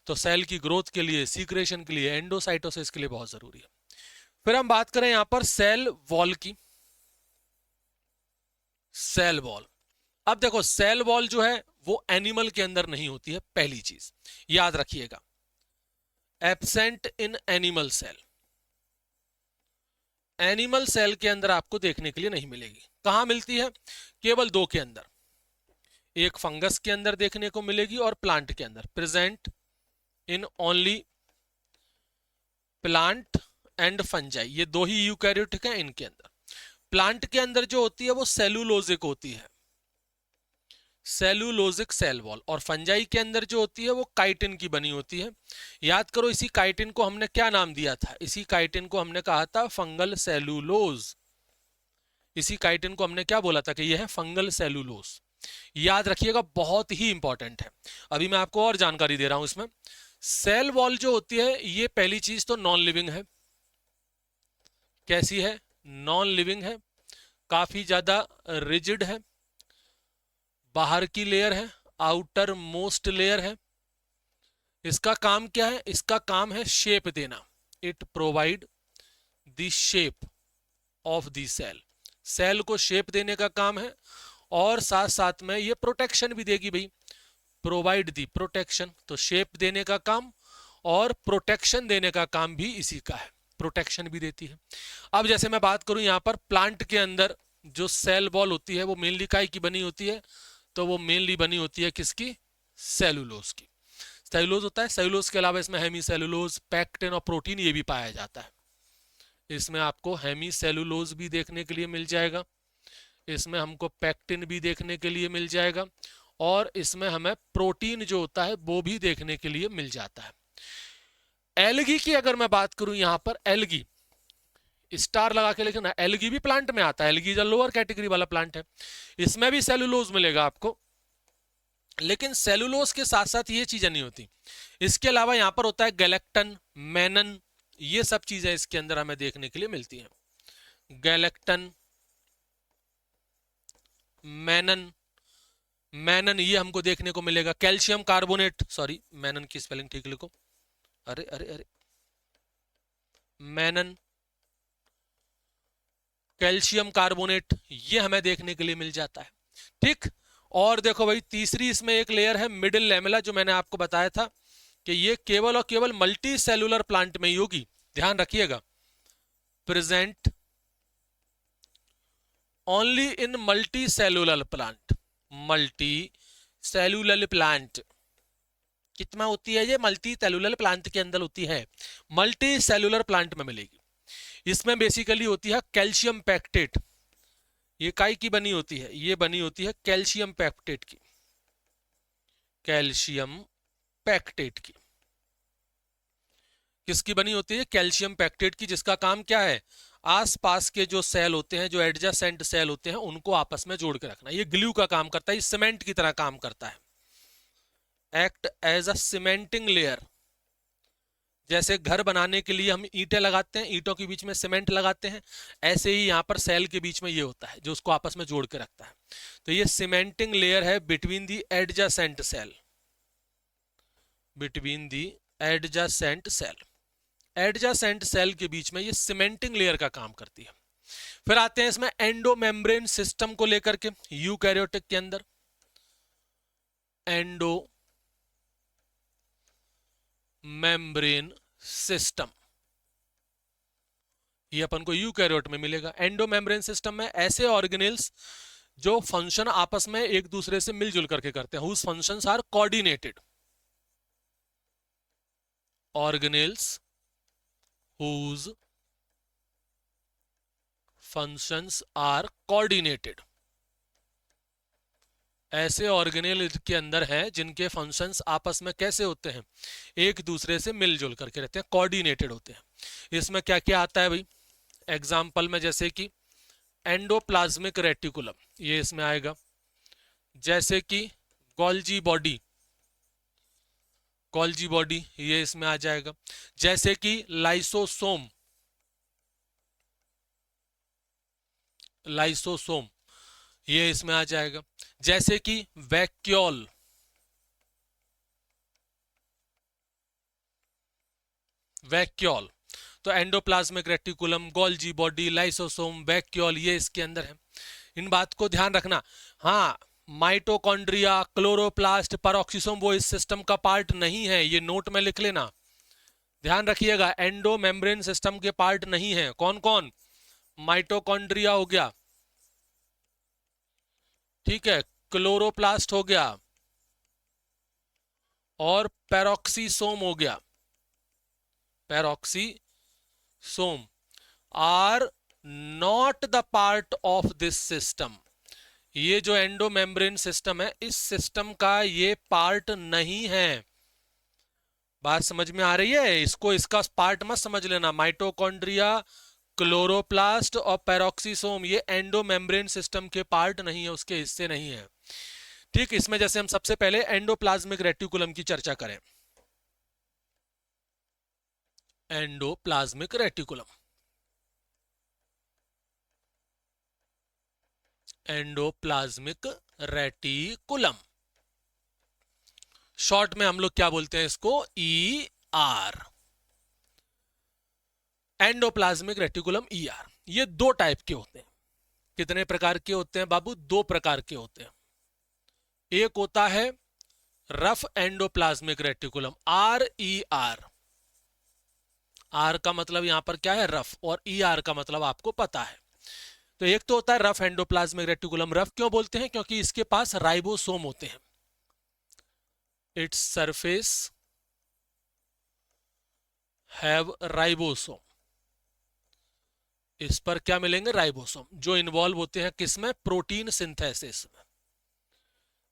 Speaker 1: तो सेल की ग्रोथ के लिए, सीक्रेशन के लिए, एंडोसाइटोसिस के लिए बहुत जरूरी है। फिर हम बात करें यहां पर सेल वॉल की, सेल वॉल। अब देखो सेल वॉल जो है वो एनिमल के अंदर नहीं होती है, पहली चीज याद रखिएगा, absent in animal cell. Animal cell के अंदर आपको देखने के लिए नहीं मिलेगी। कहां मिलती है, केवल 2 के अंदर, एक फंगस के अंदर देखने को मिलेगी और प्लांट के अंदर। Present in only plant and fungi, ये 2 ही यूकैरियोटिक हैं इनके अंदर। प्लांट के अंदर जो होती है वो सेलुलोजिक होती है, सेलुलोजिक सेल वॉल। और फंजाई के अंदर जो होती है वो काइटिन की बनी होती है। याद करो इसी काइटिन को हमने क्या नाम दिया था, इसी काइटिन को हमने कहा था फंगल सेलुलोज। इसी काइटिन को हमने क्या बोला था कि यह है फंगल सेलुलोज। याद रखिएगा, बहुत ही इंपॉर्टेंट है। अभी मैं आपको और जानकारी दे रहा हूं इसमें। सेल वॉल जो होती है ये पहली चीज तो नॉन लिविंग है। कैसी है? नॉन लिविंग है, काफी ज्यादा रिजिड है, बाहर की लेयर है, आउटर मोस्ट लेयर है। इसका काम क्या है? इसका काम है शेप देना। It provide the shape of the cell. Cell को शेप देने का काम है, और साथ साथ में ये प्रोटेक्शन भी देगी भाई। प्रोवाइड दी प्रोटेक्शन, तो शेप देने का काम और प्रोटेक्शन देने का काम भी इसी का है। प्रोटेक्शन भी देती है। अब जैसे मैं बात करूं यहां पर प्लांट के अंदर जो सेल वॉल होती है वो मेनली काय की बनी होती है? तो वो मेनली बनी होती है किसकी? सेलुलोज की। सेलुलोज होता है, सेलुलोज के अलावा इसमें हेमी सेलुलोज, पैक्टिन और प्रोटीन ये भी पाया जाता है। इसमें आपको हेमी सेलुलोज भी देखने के लिए मिल जाएगा, इसमें हमको पैक्टिन भी देखने के लिए मिल जाएगा, और इसमें हमें प्रोटीन जो होता है वो भी देखने के लिए मिल जाता है। एल्गी की अगर मैं बात करूं यहां पर, एल्गी स्टार लगा के लिखना, एल्गी भी प्लांट में आता है। एल्गी जो लोअर कैटेगरी वाला प्लांट है, इसमें भी सेलुलोज मिलेगा आपको। लेकिन सेलुलोज के साथ साथ ये चीजें नहीं होती। इसके अलावा यहां पर होता है गैलेक्टन, मैनन, ये सब चीजें इसके अंदर हमें देखने के लिए मिलती हैं। गैलेक्टन, मैनन, मैनन ये हमको देखने को मिलेगा। कैल्शियम कार्बोनेट, सॉरी मैनन की स्पेलिंग ठीक लिखो, अरे अरे अरे, मैनन, कैल्शियम कार्बोनेट ये हमें देखने के लिए मिल जाता है। ठीक। और देखो भाई तीसरी इसमें एक लेयर है मिडिल लैमेला, जो मैंने आपको बताया था कि ये केवल और केवल मल्टी सेलुलर प्लांट में ही होगी। ध्यान रखिएगा, present only in multi cellular plant. Multi cellular plant कितना होती है? ये मल्टी सेलुलर प्लांट के अंदर होती है, मल्टी सेलुलर प्लांट में मिलेगी। इसमें बेसिकली होती है कैल्शियम पैक्टेट। ये काय की बनी होती है? ये बनी होती है कैल्शियम पैक्टेट की, कैल्शियम पैक्टेट की। किसकी बनी होती है? कैल्शियम पैक्टेट की, जिसका काम क्या है? आसपास के जो सेल होते हैं, जो एडजेसेंट सेल होते हैं, उनको आपस में जोड़ के रखना। ये ग्लू का काम करता है, ये सीमेंट की तरह काम करता है, act as a cementing layer. जैसे घर बनाने के लिए हम ईंटें लगाते हैं, ईंटों के बीच में सीमेंट लगाते हैं, ऐसे ही यहाँ पर सेल के बीच में ये होता है जो उसको आपस में जोड़ के रखता है। तो ये सीमेंटिंग लेयर है between the adjacent cell, between the adjacent cell. Adjacent cell के बीच में ये सीमेंटिंग लेयर का काम करती है। फिर आते हैं इसमें एंडोमेम्ब्रेन सिस्टम को लेकर के, यूकैरियोटिक के अंदर एंडो मेम्ब्रेन सिस्टम, ये अपन को यूकैरियोट में मिलेगा। एंडोमेम्ब्रेन सिस्टम में ऐसे ऑर्गेनेल्स जो फंक्शन आपस में एक दूसरे से मिलजुल करके करते हैं, whose functions are coordinated. Organelles whose functions are coordinated, ऐसे ऑर्गेनेल के अंदर हैं जिनके फंक्शंस आपस में कैसे होते हैं? एक दूसरे से मिलजुल करके रहते हैं, कोऑर्डिनेटेड होते हैं। इसमें क्या क्या आता है भाई? एग्जाम्पल में जैसे कि एंडोप्लाज्मिक रेटिकुलम, ये इसमें आएगा। जैसे कि गोल्जी बॉडी, गोल्जी बॉडी ये इसमें आ जाएगा। जैसे कि लाइसोसोम, लाइसोसोम ये इसमें आ जाएगा। जैसे कि वैक्यूल, वैक्यूल, तो endoplasmic reticulum, Golgi body, lysosome, vacuole ये इसके अंदर है। इन बात को ध्यान रखना। हाँ, माइटोकॉन्ड्रिया, क्लोरोप्लास्ट, पैरोक्सिसोम वो इस सिस्टम का पार्ट नहीं है, ये नोट में लिख लेना। ध्यान रखिएगा, एंडो मेम्ब्रेन सिस्टम के पार्ट नहीं है। कौन कौन? माइटोकॉन्ड्रिया हो गया, ठीक है, क्लोरोप्लास्ट हो गया, और पैरोक्सिसोम हो गया। Peroxisome are not the part of this system, ये जो एंडो मेम्ब्रेन सिस्टम है, इस सिस्टम का ये पार्ट नहीं है। बात समझ में आ रही है? इसको इसका पार्ट मत समझ लेना। माइटोकॉन्ड्रिया, क्लोरोप्लास्ट और पेरोक्सीसोम ये एंडो मेम्ब्रेन सिस्टम के पार्ट नहीं है, उसके हिस्से नहीं है। ठीक, इसमें जैसे हम सबसे पहले एंडोप्लाज्मिक रेटिकुलम की चर्चा करें। Endoplasmic reticulum, endoplasmic reticulum, short में हम लोग क्या बोलते हैं इसको? E R, endoplasmic reticulum, E R. ये दो टाइप के होते हैं। कितने प्रकार के होते हैं बाबू? दो प्रकार के होते हैं। एक होता है rough endoplasmic reticulum, R E R. आर का मतलब यहां पर क्या है? रफ। और ई आर का मतलब आपको पता है। तो एक तो होता है रफ एंडोप्लाज्मिक रेटिकुलम। रफ क्यों बोलते हैं? क्योंकि इसके पास राइबोसोम होते हैं। Its surface have ribosome. इस पर क्या मिलेंगे? राइबोसोम, जो इन्वॉल्व होते हैं किसमें? प्रोटीन सिंथेसिस में।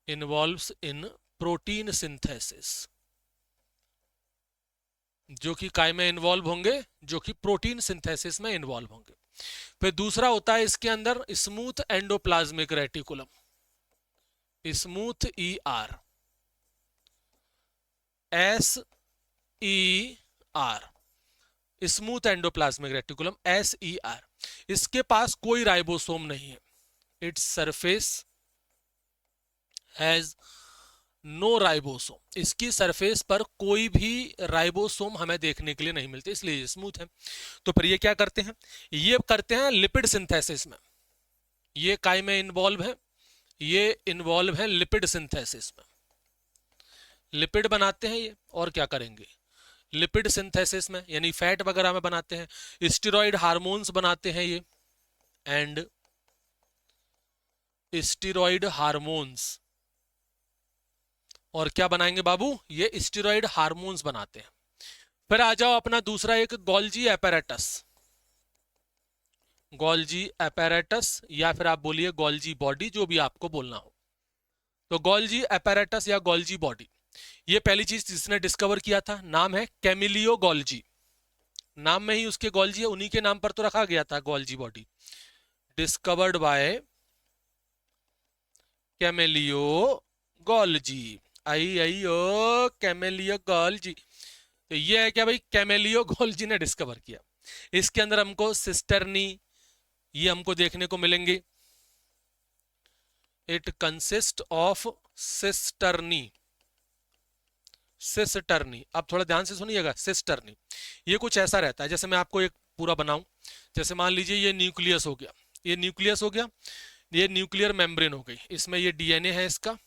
Speaker 1: इन्वॉल्व्स इन प्रोटीन सिंथेसिस, जो कि काय में इन्वॉल्व होंगे? जो कि प्रोटीन सिंथेसिस में इन्वॉल्व होंगे। फिर दूसरा होता है इसके अंदर smooth endoplasmic reticulum, smooth E R, S E R, smooth endoplasmic reticulum, S E R. इसके पास कोई राइबोसोम नहीं है। Its surface has no ribosome. इसकी सरफेस पर कोई भी राइबोसोम हमें देखने के लिए नहीं मिलते, इसलिए ये स्मूथ है। तो फिर ये क्या करते हैं? ये करते हैं लिपिड सिंथेसिस में। ये काय में इन्वॉल्व है? ये इन्वॉल्व है लिपिड सिंथेसिस में। लिपिड बनाते हैं ये, और क्या करेंगे? लिपिड सिंथेसिस में, यानी फैट वगैरह में बनाते हैं। स्टेरॉइड हार्मोन्स बनाते हैं ये, एंड स्टेरॉइड हार्मोन्स। और क्या बनाएंगे बाबू? ये स्टेरॉइड हार्मोन्स बनाते हैं। फिर आ जाओ अपना दूसरा एक गोल्जी एपेरेटस। गोल्जी एपेरेटस, या फिर आप बोलिए गोल्जी बॉडी, जो भी आपको बोलना हो। तो गोल्जी एपेरेटस या गोल्जी बॉडी, ये पहली चीज जिसने डिस्कवर किया था, नाम है कैमिलियो गोल्जी। नाम में ही उसके गोल्जी है, उन्हीं के नाम पर तो रखा गया था Golgi body. Discovered by Camillo Golgi. I I O Camillo Golgi. तो ये है क्या भाई? कैमिलियो गोल्जी ने डिस्कवर किया। इसके अंदर हमको सिस्टर्नी ये हमको देखने को मिलेंगे। It consist of cisternae, cisternae. अब थोड़ा ध्यान से सुनिएगा। सिस्टर्नी ये कुछ ऐसा रहता है, जैसे मैं आपको एक पूरा बनाऊं। जैसे मान लीजिए ये न्यूक्लियस हो गया, ये न्यूक्लियस हो गया, ये न्यूक्लियर मेम्ब्रेन हो गई, इसमें ये डीएनए है इसका,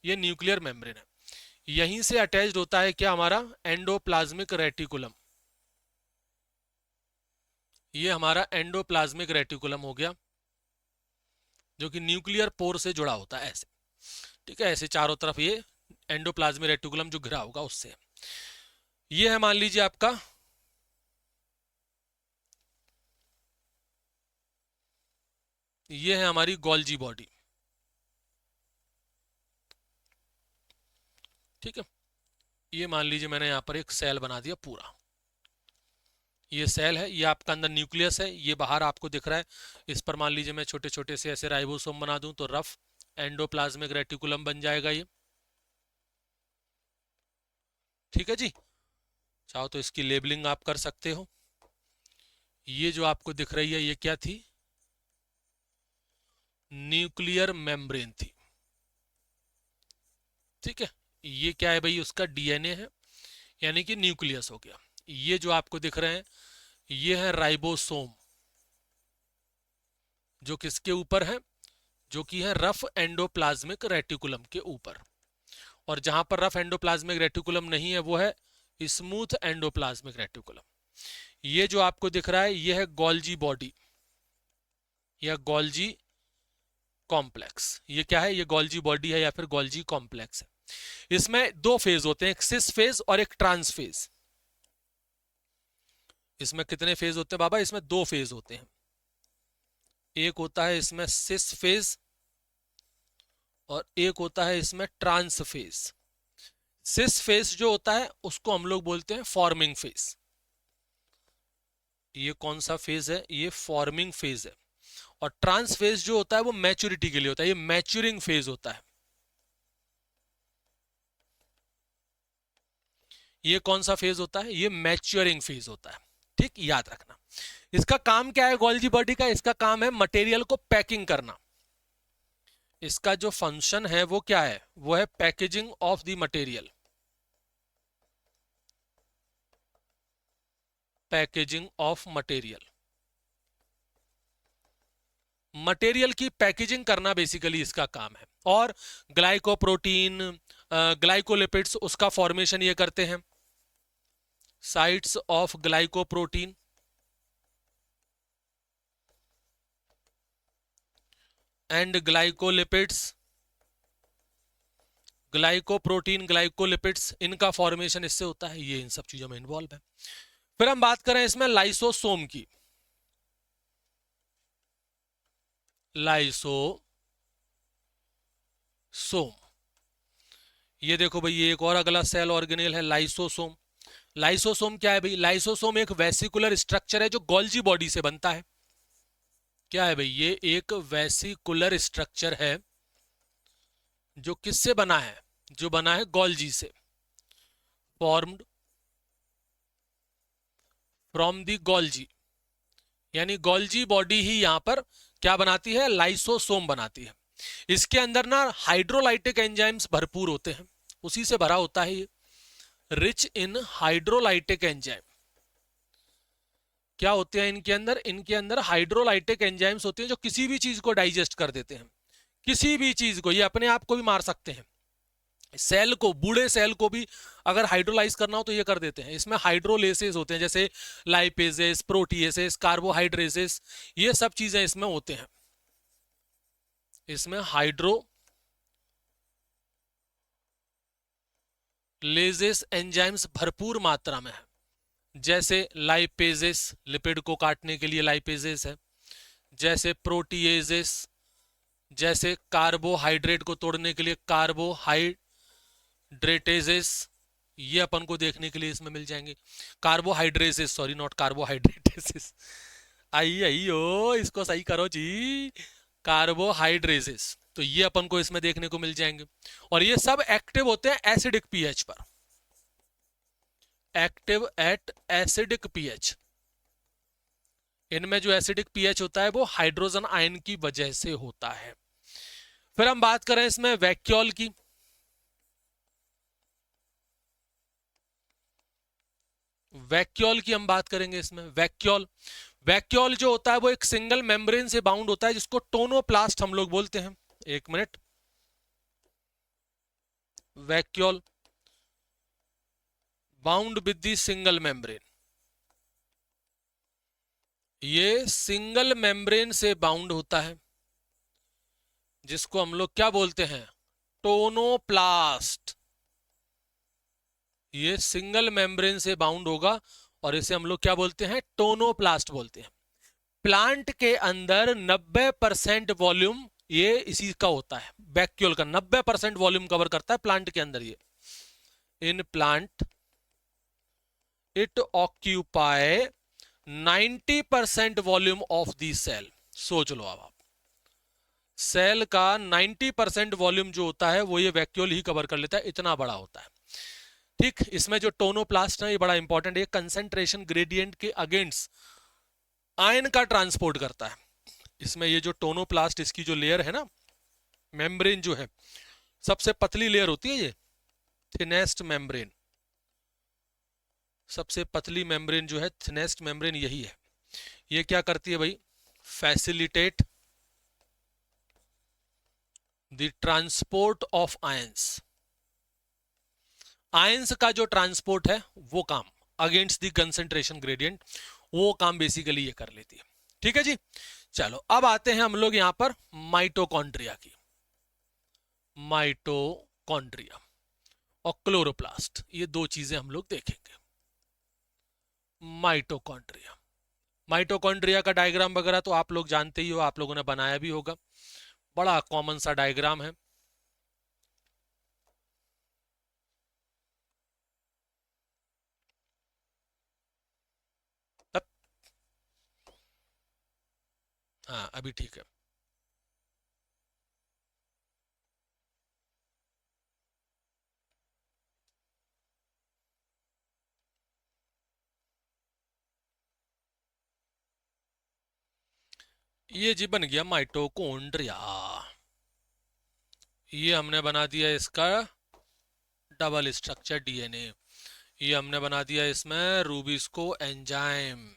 Speaker 1: ये न्यूक्लियर मेम्ब्रेन है। यहीं से अटैच्ड होता है क्या? हमारा एंडोप्लाज्मिक रेटिकुलम। ये हमारा एंडोप्लाज्मिक रेटिकुलम हो गया, जो कि न्यूक्लियर पोर से जुड़ा होता है ऐसे। ठीक है, ऐसे चारों तरफ ये एंडोप्लाज्मिक रेटिकुलम जो घिरा होगा उससे। ये है मान लीजिए आपका, ये है हमारी गोल्जी बॉडी। ठीक है, ये मान लीजिए मैंने यहां पर एक सेल बना दिया पूरा। ये सेल है, ये आपका अंदर न्यूक्लियस है, ये बाहर आपको दिख रहा है। इस पर मान लीजिए मैं छोटे छोटे से ऐसे राइबोसोम बना दूं, तो रफ एंडोप्लाज्मिक रेटिकुलम बन जाएगा ये। ठीक है जी, चाहो तो इसकी लेबलिंग आप कर सकते हो। ये जो आपको दिख रही है ये क्या थी? न्यूक्लियर मेम्ब्रेन थी। ठीक है, ये क्या है भाई? उसका डीएनए है, यानी कि न्यूक्लियस हो गया। ये जो आपको दिख रहे हैं ये है राइबोसोम, जो किसके ऊपर है? जो कि है रफ एंडोप्लाज्मिक रेटिकुलम के ऊपर। और जहां पर रफ एंडोप्लाज्मिक रेटिकुलम नहीं है वो है स्मूथ एंडोप्लाज्मिक रेटिकुलम। ये जो आपको दिख रहा है ये है गोल्जी बॉडी या गोल्जी कॉम्प्लेक्स। ये क्या है? ये गोल्जी बॉडी है या फिर गोल्जी कॉम्प्लेक्स है। इसमें दो फेज होते हैं, एक सिस फेज और एक ट्रांस फेज। इसमें कितने फेज होते हैं बाबा? इसमें दो फेज होते हैं। एक होता है इसमें सिस फेज, और एक होता है इसमें ट्रांस फेज। सिस फेज जो होता है उसको हम लोग बोलते हैं फॉर्मिंग फेज। ये कौन सा फेज है? ये फॉर्मिंग फेज है। और ट्रांस फेज जो होता है वो मैच्योरिटी के लिए होता है, ये मैच्योरिंग फेज होता है। ये कौन सा फेज होता है? ये मैच्योरिंग फेज होता है। ठीक, याद रखना। इसका काम क्या है गोल्जी बॉडी का? इसका काम है मटेरियल को पैकिंग करना। इसका जो फंक्शन है वो क्या है? वो है packaging of the material. Packaging of material. Material की पैकेजिंग करना बेसिकली इसका काम है। और ग्लाइकोप्रोटीन, ग्लाइकोलिपिड्स, उसका फॉर्मेशन ये करते हैं। Sites of glycoprotein and glycolipids, glycoprotein, glycolipids, इनका फॉर्मेशन इससे होता है। ये इन सब चीजों में इन्वॉल्व है। फिर हम बात करें इसमें लाइसोसोम की। लाइसोसोम, ये देखो भाई, ये एक और अगला सेल ऑर्गेनेल है लाइसोसोम। लाइसोसोम क्या है भाई? लाइसोसोम एक वेसिकुलर स्ट्रक्चर है जो गोल्जी बॉडी से बनता है। क्या है भाई? ये एक वेसिकुलर स्ट्रक्चर है जो किससे बना है? जो बना है गोल्जी से। फॉर्म्ड फ्रॉम द गोल्जी, यानी गोल्जी बॉडी ही यहां पर क्या बनाती है? लाइसोसोम बनाती है। इसके अंदर ना हाइड्रोलाइटिक एंजाइम्स भरपूर होते हैं, उसी से भरा होता है ये। Rich in hydrolytic enzyme. क्या होते हैं इनके अंदर? इनके अंदर हाइड्रोलाइटिक एंजाइम्स होते हैं जो किसी भी चीज को डाइजेस्ट कर देते हैं। किसी भी चीज को, ये अपने आप को भी मार सकते हैं। सेल को, बूढ़े सेल को भी अगर हाइड्रोलाइज करना हो तो ये कर देते हैं। इसमें हाइड्रोलेसेस होते हैं, जैसे लाइपेजेस, प्रोटीएसेस, कार्बोहाइड्रेसेस, ये सब चीजें इसमें होते हैं। इसमें हाइड्रोलेसेस एंजाइम्स भरपूर मात्रा में है। जैसे लाइपेजेस, लिपिड को काटने के लिए लाइपेजेस है। जैसे प्रोटीएजेस, जैसे कार्बोहाइड्रेट को तोड़ने के लिए कार्बोहाइड्रेटेजेस, ये अपन को देखने के लिए इसमें मिल जाएंगे। कार्बोहाइड्रेसेस, सॉरी, नॉट कार्बोहाइड्रेटेसेस। आइए आइयो, इसको सही करो जी। कार्बोहाइड्रेसेस, तो ये अपन को इसमें देखने को मिल जाएंगे। और ये सब एक्टिव होते हैं एसिडिक पीएच पर। Active at acidic pH. इनमें जो एसिडिक पीएच होता है वो हाइड्रोजन आयन की वजह से होता है। फिर हम बात करें इसमें वैक्यूल की। वैक्यूल की हम बात करेंगे इसमें। वैक्यूल जो होता है वो एक सिंगल मेम्ब्रेन से बाउंड होता है, जिसको टोनोप्लास्ट हम लोग बोलते हैं। एक minute. Vacuole bound with the single membrane, ये सिंगल मेम्ब्रेन से बाउंड होता है, जिसको हम लोग क्या बोलते हैं? टोनोप्लास्ट। ये सिंगल मेम्ब्रेन से बाउंड होगा और इसे हम लोग क्या बोलते हैं? टोनोप्लास्ट बोलते हैं। प्लांट के अंदर 90% वॉल्यूम ये इसी का होता है। वैक्यूल का 90% वॉल्यूम कवर करता है प्लांट के अंदर ये। In plant it occupy 90% volume of the cell. सोच लो अब आप, सेल का 90% वॉल्यूम जो होता है वो ये वैक्यूल ही कवर कर लेता है, इतना बड़ा होता है। ठीक, इसमें जो टोनोप्लास्ट है ये बड़ा इंपॉर्टेंट है। कंसंट्रेशन ग्रेडियंट के अगेंस्ट आयन का ट्रांसपोर्ट करता है। इसमें ये जो टोनोप्लास्ट, इसकी जो लेयर है ना, मेम्ब्रेन जो है, सबसे पतली लेयर होती है ये, थिनेस्ट मेम्ब्रेन। सबसे पतली मेम्ब्रेन जो है, थिनेस्ट मेम्ब्रेन, यही है। ये क्या करती है भाई? Facilitate the transport of ions. Ions का जो ट्रांसपोर्ट है वो काम अगेंस्ट द कंसंट्रेशन ग्रेडियंट, वो काम बेसिकली ये कर लेती है। ठीक है जी। चलो अब आते हैं हम लोग यहां पर माइटोकॉन्ड्रिया की। माइटोकॉन्ड्रिया और क्लोरोप्लास्ट, ये दो चीजें हम लोग देखेंगे। माइटोकॉन्ड्रिया, माइटोकॉन्ड्रिया का डायग्राम वगैरह तो आप लोग जानते ही हो, आप लोगों ने बनाया भी होगा। बड़ा कॉमन सा डायग्राम है। हाँ अभी ठीक है। ये जी बन गया माइटोकॉन्ड्रिया। ये हमने बना दिया इसका डबल स्ट्रक्चर डीएनए। ये हमने बना दिया इसमें रूबिस्को एंजाइम।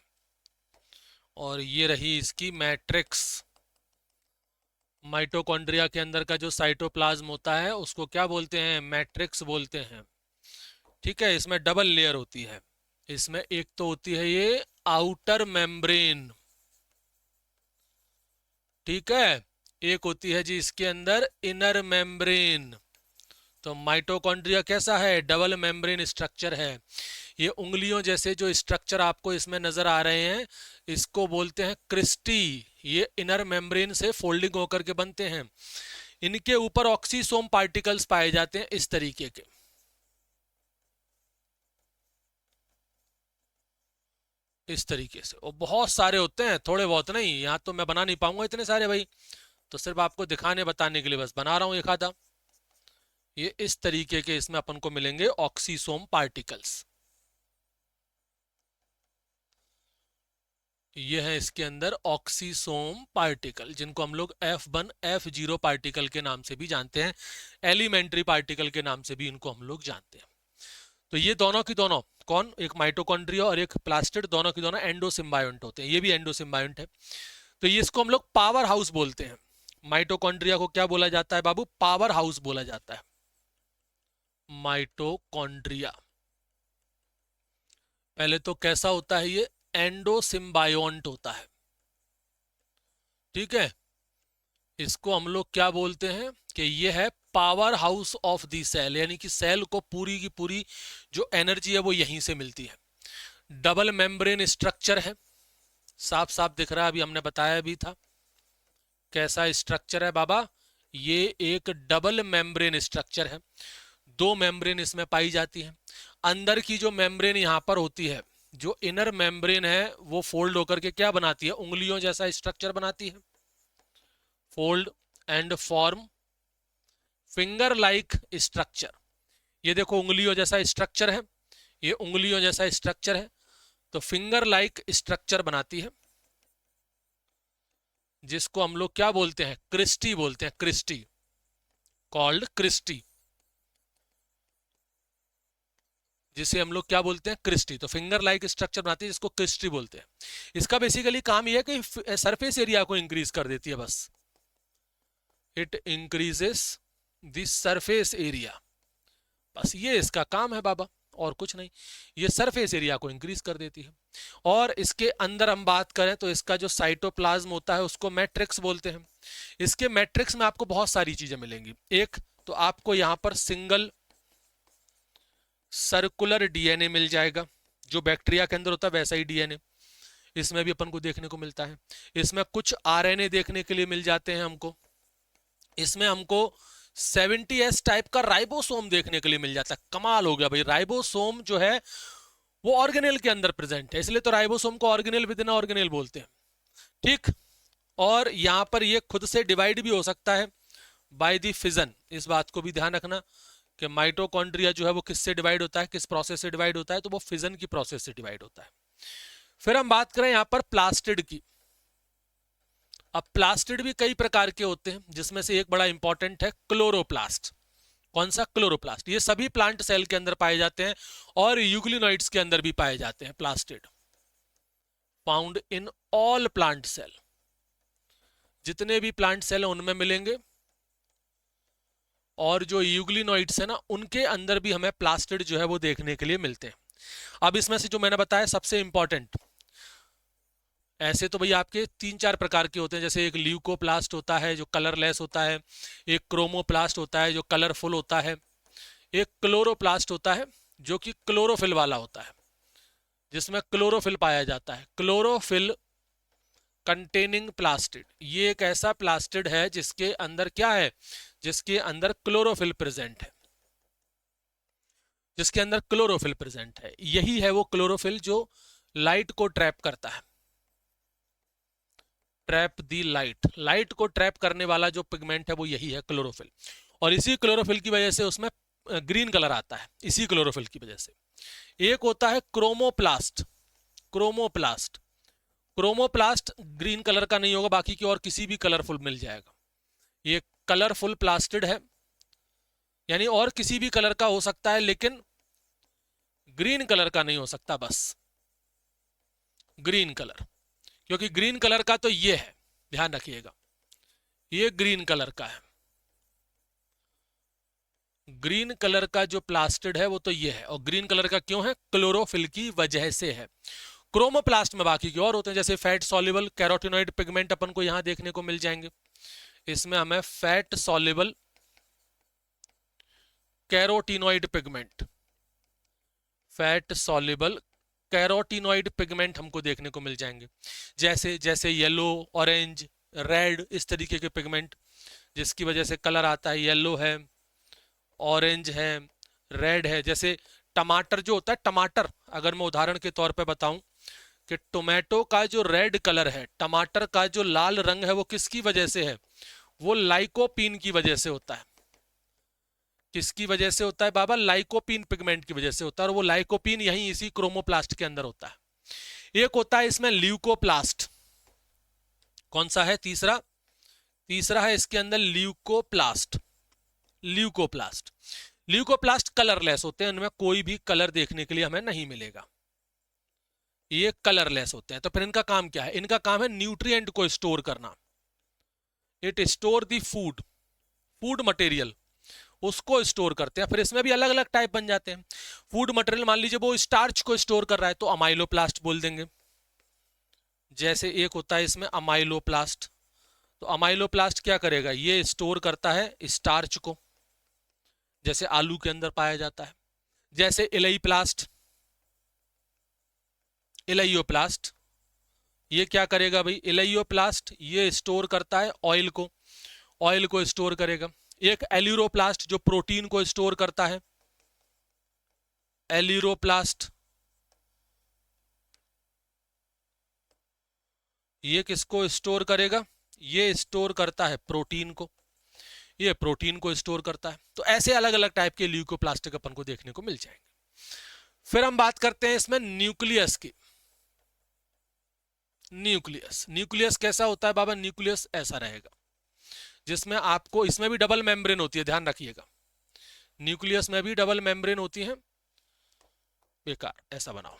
Speaker 1: और ये रही इसकी मैट्रिक्स। माइटोकॉन्ड्रिया के अंदर का जो साइटोप्लाज्म होता है उसको क्या बोलते हैं? मैट्रिक्स बोलते हैं। ठीक है, इसमें डबल लेयर होती है। इसमें एक तो होती है ये आउटर मेम्ब्रेन, ठीक है, एक होती है जी इसके अंदर इनर मेम्ब्रेन। तो माइटोकॉन्ड्रिया कैसा है? डबल मेम्ब्रेन स्ट्रक्चर है। ये उंगलियों जैसे जो स्ट्रक्चर आपको इसमें नजर आ रहे हैं इसको बोलते हैं क्रिस्टी। ये इनर मेम्ब्रेन से फोल्डिंग होकर के बनते हैं। इनके ऊपर ऑक्सीसोम पार्टिकल्स पाए जाते हैं इस तरीके के। इस तरीके से, और बहुत सारे होते हैं, थोड़े बहुत नहीं। यहाँ तो मैं बना नहीं पाऊंगा इतने सारे भाई, तो सिर्फ आपको दिखाने बताने के लिए बस बना रहा हूं एक आधा। ये इस तरीके के इसमें अपन को मिलेंगे ऑक्सीसोम पार्टिकल्स। ये है इसके अंदर ऑक्सीसोम पार्टिकल, जिनको हम लोग F1 F0 पार्टिकल के नाम से भी जानते हैं, एलिमेंट्री पार्टिकल के नाम से भी इनको हम लोग जानते हैं। तो ये दोनों की दोनों कौन, एक माइटोकॉन्ड्रिया और एक प्लास्टिड, दोनों की दोनों एंडोसिम्बायोंट होते हैं। ये भी एंडोसिम्बायोंट है। तो ये इसको हम लोग पावर हाउस बोलते हैं। माइटोकॉन्ड्रिया को क्या बोला जाता है बाबू? पावर हाउस बोला जाता है, माइटोकॉन्ड्रिया। पहले तो कैसा होता है? ये एंडोसिम्बायोंट होता है, ठीक है। इसको हम लोग क्या बोलते हैं कि ये है powerhouse of the cell, यानी कि सेल को पूरी की पूरी जो एनर्जी है वो यहीं से मिलती है। डबल मेम्ब्रेन स्ट्रक्चर है, साफ साफ दिख रहा है, अभी हमने बताया भी था। कैसा स्ट्रक्चर है बाबा? ये एक डबल मेम्ब्रेन स्ट्रक्चर है। दो मेम्ब्रेन इसमें पाई जाती है। अंदर की जो मेम्ब्रेन यहां पर होती है, जो इनर मेम्ब्रेन है, वो फोल्ड होकर के क्या बनाती है? उंगलियों जैसा स्ट्रक्चर बनाती है। Fold and form finger like structure. ये देखो उंगलियों जैसा स्ट्रक्चर है, ये उंगलियों जैसा स्ट्रक्चर है, तो फिंगर लाइक स्ट्रक्चर बनाती है, जिसको हम लोग क्या बोलते हैं? क्रिस्टी बोलते हैं। क्रिस्टी, कॉल्ड क्रिस्टी, जिसे हम लोग क्या बोलते हैं? क्रिस्टी। तो फिंगर लाइक स्ट्रक्चर बनाती है जिसको क्रिस्टी बोलते हैं। इसका बेसिकली काम यह है कि सरफेस एरिया को इंक्रीज कर देती है, बस। It increases the surface area, बस ये इसका काम है बाबा, और कुछ नहीं। ये सरफेस एरिया को इंक्रीज कर देती है। और इसके अंदर हम बात करें तो इसका जो साइटोप्लाज्म होता है उसको मैट्रिक्स बोलते हैं। इसके मैट्रिक्स में आपको बहुत सारी चीजें मिलेंगी। एक तो आपको यहां पर सिंगल सर्कुलर डीएनए मिल जाएगा, जो बैक्टीरिया के अंदर होता है वैसा ही डीएनए इसमें भी अपन को देखने को मिलता है। इसमें कुछ आरएनए देखने के लिए मिल जाते हैं हमको। इसमें हमको 70S टाइप का राइबोसोम देखने के लिए मिल जाता है। कमाल हो गया भाई, राइबोसोम जो है वो ऑर्गेनेल के अंदर प्रेजेंट है, इसलिए तो राइबोसोम को ऑर्गेनेल विद इन ऑर्गेनेल बोलते हैं, ठीक। और यहां पर ये खुद से डिवाइड भी हो सकता है बाय द फिजन। इस बात को भी ध्यान रखना कि माइटोकॉन्ड्रिया जो है वो किससे डिवाइड होता है, किस प्रोसेस से डिवाइड होता है? तो वो फिजन की प्रोसेस से डिवाइड होता है। फिर हम बात करें यहां पर प्लास्टिड की। अब प्लास्टिड भी कई प्रकार के होते हैं, जिसमें से एक बड़ा इंपॉर्टेंट है क्लोरोप्लास्ट। कौन सा? क्लोरोप्लास्ट। ये सभी प्लांट सेल के अंदर पाए जाते हैं और यूग्लिनोइड्स के अंदर भी पाए जाते हैं। Plastid found in all plant cell, जितने भी प्लांट सेल हैं उनमें मिलेंगे। और जो यूग्लिनोइड्स है ना, उनके अंदर भी हमें प्लास्टिड जो है वो देखने के लिए मिलते हैं। अब इसमें से जो मैंने बताया सबसे इंपॉर्टेंट, ऐसे तो भैया आपके 3-4 प्रकार के होते हैं, जैसे एक ल्यूकोप्लास्ट होता है जो कलरलेस होता है, एक क्रोमोप्लास्ट होता है जो कलरफुल होता है, एक क्लोरोप्लास्ट होता है जो कि क्लोरोफिल वाला होता है, जिसमें क्लोरोफिल पाया जाता है। क्लोरोफिल कंटेनिंग प्लास्टिड, ये एक ऐसा प्लास्टिड है जिसके अंदर क्या है? जिसके अंदर क्लोरोफिल प्रेजेंट है, जिसके अंदर क्लोरोफिल प्रेजेंट है। यही है वो क्लोरोफिल जो लाइट को ट्रैप करता है। ट्रैप दी लाइट, लाइट को ट्रैप करने वाला जो पिगमेंट है वो यही है क्लोरोफिल, और इसी क्लोरोफिल की वजह से उसमें ग्रीन कलर आता है, इसी क्लोरोफिल की वजह से। एक होता है chromoplast, chromoplast, chromoplast green colour का नहीं होगा, बाकी की और किसी भी कलरफुल मिल जाएगा। ये कलरफुल प्लास्टिड है, यानी और किसी भी कलर का हो सकता है लेकिन ग्रीन कलर का नहीं हो सकता, बस ग्रीन कलर, क्योंकि ग्रीन कलर का तो ये है, ध्यान रखिएगा, ये ग्रीन कलर का है, ग्रीन कलर का जो प्लास्टिड है वो तो ये है, और ग्रीन कलर का क्यों है? क्लोरोफिल की वजह से है। क्रोमोप्लास्ट में बाकी के और होते हैं, जैसे फैट सॉल्युबल कैरोटिनॉइड पिगमेंट अपन को यहां देखने को मिल जाएंगे। इसमें हमें fat soluble carotenoid pigment, fat soluble carotenoid pigment हमको देखने को मिल जाएंगे, जैसे जैसे येलो, ऑरेंज, रेड, इस तरीके के पिगमेंट जिसकी वजह से कलर आता है, येलो है, ऑरेंज है, रेड है। जैसे टमाटर जो होता है, टमाटर अगर मैं उदाहरण के तौर पे बताऊं कि टोमेटो का जो रेड कलर है, टमाटर का जो लाल रंग है, वो किसकी वजह से है? वो लाइकोपीन की वजह से होता है। किसकी वजह से होता है बाबा? लाइकोपीन पिगमेंट की वजह से होता है, और वो लाइकोपीन यहीं इसी क्रोमोप्लास्ट के अंदर होता है। एक होता है इसमें ल्यूकोप्लास्ट, कौन सा है? तीसरा, तीसरा है इसके अंदर ल्यूकोप्लास्ट, ल्यूकोप्लास्ट। ल्यूकोप्लास्ट कलरलेस होते हैं, उनमें कोई भी कलर देखने के लिए हमें नहीं मिलेगा, ये कलरलेस होते हैं। तो फिर इनका काम क्या है? इनका काम है न्यूट्रिएंट को स्टोर करना, it store the food, food material उसको स्टोर करते हैं। फिर इसमें भी अलग अलग टाइप बन जाते हैं। फूड मटेरियल मान लीजिए वो स्टार्च को स्टोर कर रहा है तो अमाइलोप्लास्ट बोल देंगे। जैसे एक होता है इसमें अमाइलोप्लास्ट, तो अमाइलोप्लास्ट क्या करेगा? ये स्टोर करता है स्टार्च को, जैसे आलू के अंदर पाया जाता है। जैसे इलेईप्लास्ट, इलेईयोप्लास्ट, ये क्या करेगा भाई? इलेईयोप्लास्ट ये स्टोर करता है ऑयल को, ऑयल को स्टोर करेगा। एक एल्यूरोप्लास्ट जो प्रोटीन को स्टोर करता है, एल्यूरोप्लास्ट, ये किसको स्टोर करेगा? ये स्टोर करता है प्रोटीन को, ये प्रोटीन को स्टोर करता है। तो ऐसे अलग अलग टाइप के ल्यूकोप्लास्टिक अपन को देखने को मिल जाएंगे। फिर हम बात करते हैं इसमें न्यूक्लियस की। न्यूक्लियस, न्यूक्लियस कैसा होता है बाबा? न्यूक्लियस ऐसा रहेगा, जिसमें आपको, इसमें भी डबल मेम्ब्रेन होती है, ध्यान रखिएगा, न्यूक्लियस में भी डबल मेम्ब्रेन होती है। बेकार, ऐसा बनाओ,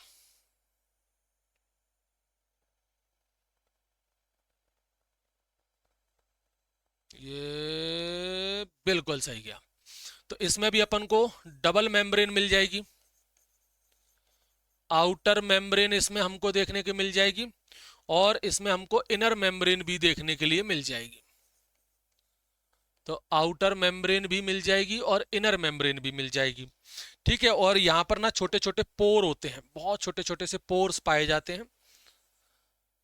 Speaker 1: ये बिल्कुल सही गया। तो इसमें भी अपन को डबल मेम्ब्रेन मिल जाएगी, आउटर मेम्ब्रेन इसमें हमको देखने को मिल जाएगी, और इसमें हमको इनर मेम्ब्रेन भी देखने के लिए मिल जाएगी। तो आउटर मेम्ब्रेन भी मिल जाएगी और इनर मेम्ब्रेन भी मिल जाएगी, ठीक है। और यहाँ पर ना छोटे छोटे पोर होते हैं, बहुत छोटे छोटे से पोर्स पाए जाते हैं,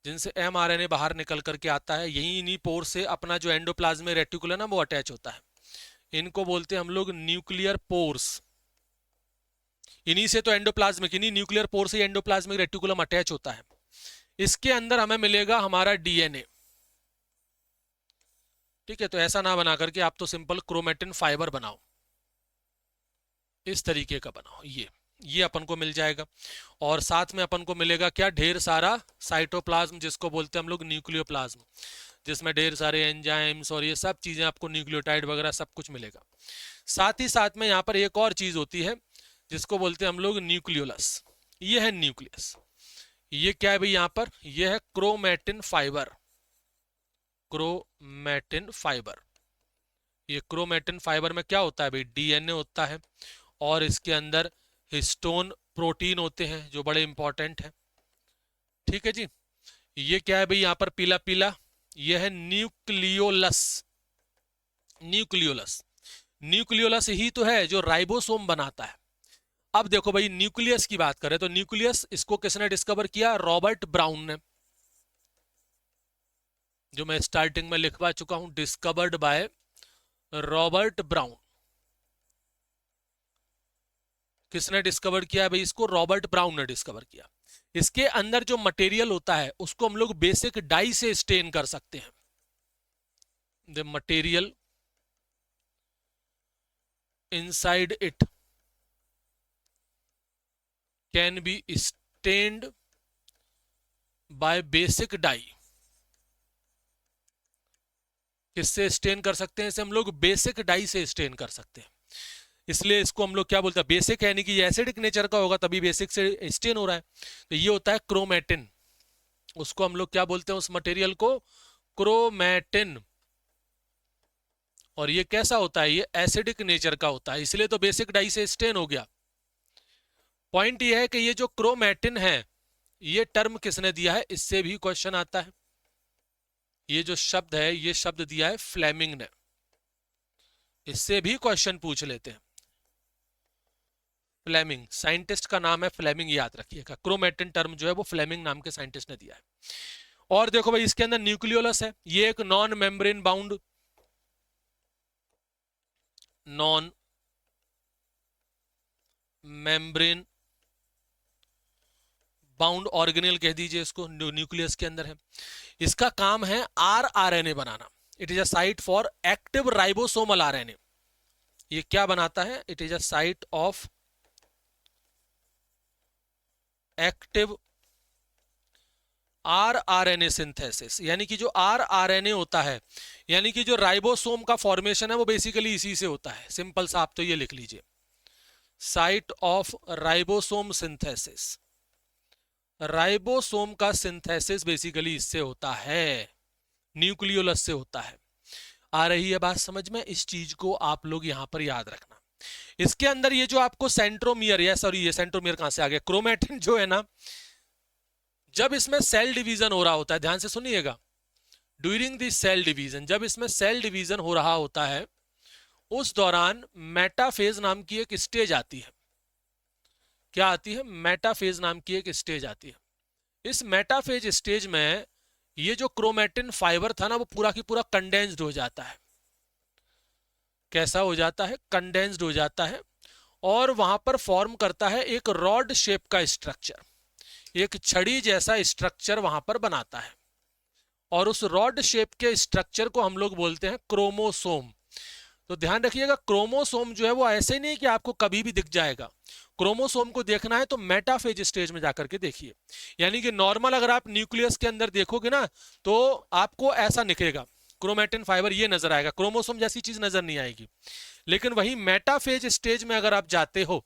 Speaker 1: जिनसे mRNA बाहर निकल करके आता है। यही इन्हीं पोर से अपना जो एंडोप्लाज्मिक रेटिकुलम है वो अटैच होता है। इनको बोलते हैं हम लोग न्यूक्लियर पोर्स। इन्हीं से तो एंडोप्लाज्मिक, इन्हीं न्यूक्लियर पोर से एंडोप्लाज्मिक रेटिकुलम अटैच होता है। इसके अंदर हमें मिलेगा हमारा डीएनए, ठीक है। तो ऐसा ना बना करके आप तो सिंपल क्रोमेटिन फाइबर बनाओ, इस तरीके का बनाओ, ये अपन को मिल जाएगा। और साथ में अपन को मिलेगा क्या? ढेर सारा साइटोप्लाज्म, जिसको बोलते हैं हम लोग न्यूक्लियोप्लाज्म, जिसमें ढेर सारे एंजाइम्स और ये सब चीजें आपको, न्यूक्लियोटाइड वगैरह सब कुछ मिलेगा। साथ ही साथ में यहाँ पर एक और चीज होती है जिसको बोलते हैं हम लोग न्यूक्लियोलस। ये है न्यूक्लियस। ये क्या है भाई? यहाँ पर ये है क्रोमेटिन फाइबर, क्रोमेटिन फाइबर। ये क्रोमेटिन फाइबर में क्या होता है भाई? डीएनए होता है, और इसके अंदर हिस्टोन प्रोटीन होते हैं जो बड़े इंपॉर्टेंट है, ठीक है जी। ये क्या है भाई? यहाँ पर पीला पीला, ये है न्यूक्लियोलस, न्यूक्लियोलस। न्यूक्लियोलस ही तो है जो राइबोसोम बनाता है। अब देखो भाई, न्यूक्लियस की बात करें तो न्यूक्लियस, इसको किसने डिस्कवर किया? रॉबर्ट ब्राउन ने, जो मैं स्टार्टिंग में लिखवा चुका हूं, डिस्कवर्ड बाय रॉबर्ट ब्राउन। किसने डिस्कवर किया भाई इसको? रॉबर्ट ब्राउन ने डिस्कवर किया। इसके अंदर जो मटेरियल होता है उसको हम लोग बेसिक डाई से स्टेन कर सकते हैं। The material inside it can be stained by basic dye। किससे स्टेन कर सकते हैं इसे हम लोग? बेसिक डाई से स्टेन कर सकते हैं। इसलिए इसको हम लोग क्या बोलते हैं? बेसिक यानी कि एसिडिक नेचर का होगा तभी बेसिक से स्टेन हो रहा है। तो ये होता है क्रोमेटिन। उसको हम लोग क्या बोलते हैं? उस मटेरियल को क्रोमेटिन। और ये कैसा होता है? ये एसिडिक नेचर का होता है, इसलिए तो बेसिक डाई से स्टेन हो गया। पॉइंट ये है कि ये जो क्रोमेटिन है, ये टर्म किसने दिया है? इससे भी क्वेश्चन आता है। ये जो शब्द है, ये शब्द दिया है फ्लेमिंग ने। इससे भी क्वेश्चन पूछ लेते हैं। फ्लेमिंग, साइंटिस्ट का नाम है फ्लेमिंग, याद रखिएगा। क्रोमेटिन टर्म जो है वो फ्लेमिंग नाम के साइंटिस्ट ने दिया है। और देखो भाई, इसके अंदर न्यूक्लियोलस है। ये एक नॉन मेम्ब्रेन बाउंड ऑर्गेनेल कह दीजिए इसको, न्यूक्लियस के अंदर है। इसका काम है RNA banana. It is a site for active ribosomal RNA. ये क्या बनाता है? It is a site of active RNA synthesis. यानी कि जो आरएनए होता है, यानी कि जो राइबोसोम का फॉर्मेशन है वो बेसिकली इसी से होता है। सिंपल सा आप तो ये लिख लीजिए, site of ribosome synthesis. Ribosome का सिंथेसिस बेसिकली इससे होता है, न्यूक्लियोलस से होता है। आ रही है बात समझ में? इस चीज को आप लोग यहां पर याद रखना। इसके अंदर ये जो आपको सेंट्रोमियर, या सॉरी ये सेंट्रोमियर कहां से आ गया? क्रोमेटिन जो है ना, जब इसमें सेल डिवीजन हो रहा होता है, ध्यान से सुनिएगा, ड्यूरिंग दिस सेल डिवीजन, जब इसमें सेल डिवीजन हो रहा होता है उस दौरान मेटाफेज नाम की एक स्टेज आती है। क्या आती है? मेटाफेज नाम की एक स्टेज आती है। इस मेटाफेज स्टेज में ये जो क्रोमेटिन फाइबर था ना, वो पूरा की पूरा कंडेंस्ड हो जाता है। कैसा हो जाता है? कंडेंस्ड हो जाता है। और वहां पर फॉर्म करता है एक रॉड शेप का स्ट्रक्चर, एक छड़ी जैसा स्ट्रक्चर वहां पर बनाता है। और उस रॉड शेप के स्ट्रक्चर को हम लोग बोलते हैं क्रोमोसोम। तो ध्यान रखिएगा, क्रोमोसोम जो है वो ऐसे नहीं कि आपको कभी भी दिख जाएगा। क्रोमोसोम को देखना है तो मेटाफेज स्टेज में जाकर के देखिए। यानी कि नॉर्मल अगर आप न्यूक्लियस के अंदर देखोगे ना, तो आपको ऐसा दिखेगा, क्रोमेटिन फाइबर ये नजर आएगा, क्रोमोसोम जैसी चीज नजर नहीं आएगी। लेकिन वही मेटाफेज स्टेज में अगर आप जाते हो,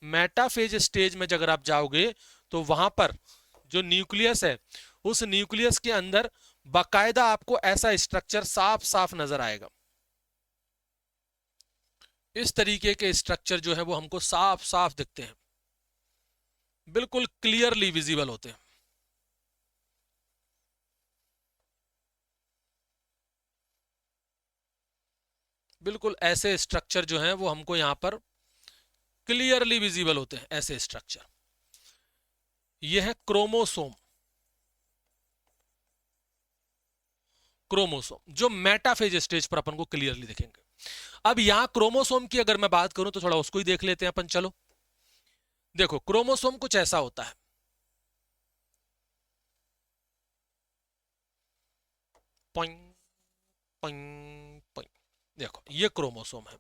Speaker 1: मेटाफेज स्टेज में अगर आप जाओगे तो वहां पर जो न्यूक्लियस है, उस न्यूक्लियस के अंदर बाकायदा आपको ऐसा स्ट्रक्चर साफ साफ नजर आएगा। इस तरीके के स्ट्रक्चर जो है वो हमको साफ साफ दिखते हैं, बिल्कुल क्लियरली विजिबल होते हैं। बिल्कुल ऐसे स्ट्रक्चर जो हैं वो हमको यहां पर क्लियरली विजिबल होते हैं, ऐसे स्ट्रक्चर। ये है क्रोमोसोम। क्रोमोसोम जो मेटाफेज स्टेज पर अपन को क्लियरली दिखेंगे। अब यहां क्रोमोसोम की अगर मैं बात करूं तो थोड़ा उसको ही देख लेते हैं अपन। चलो देखो, क्रोमोसोम कुछ ऐसा होता है। पॉइंट पॉइंट पॉइंट, देखो ये क्रोमोसोम है।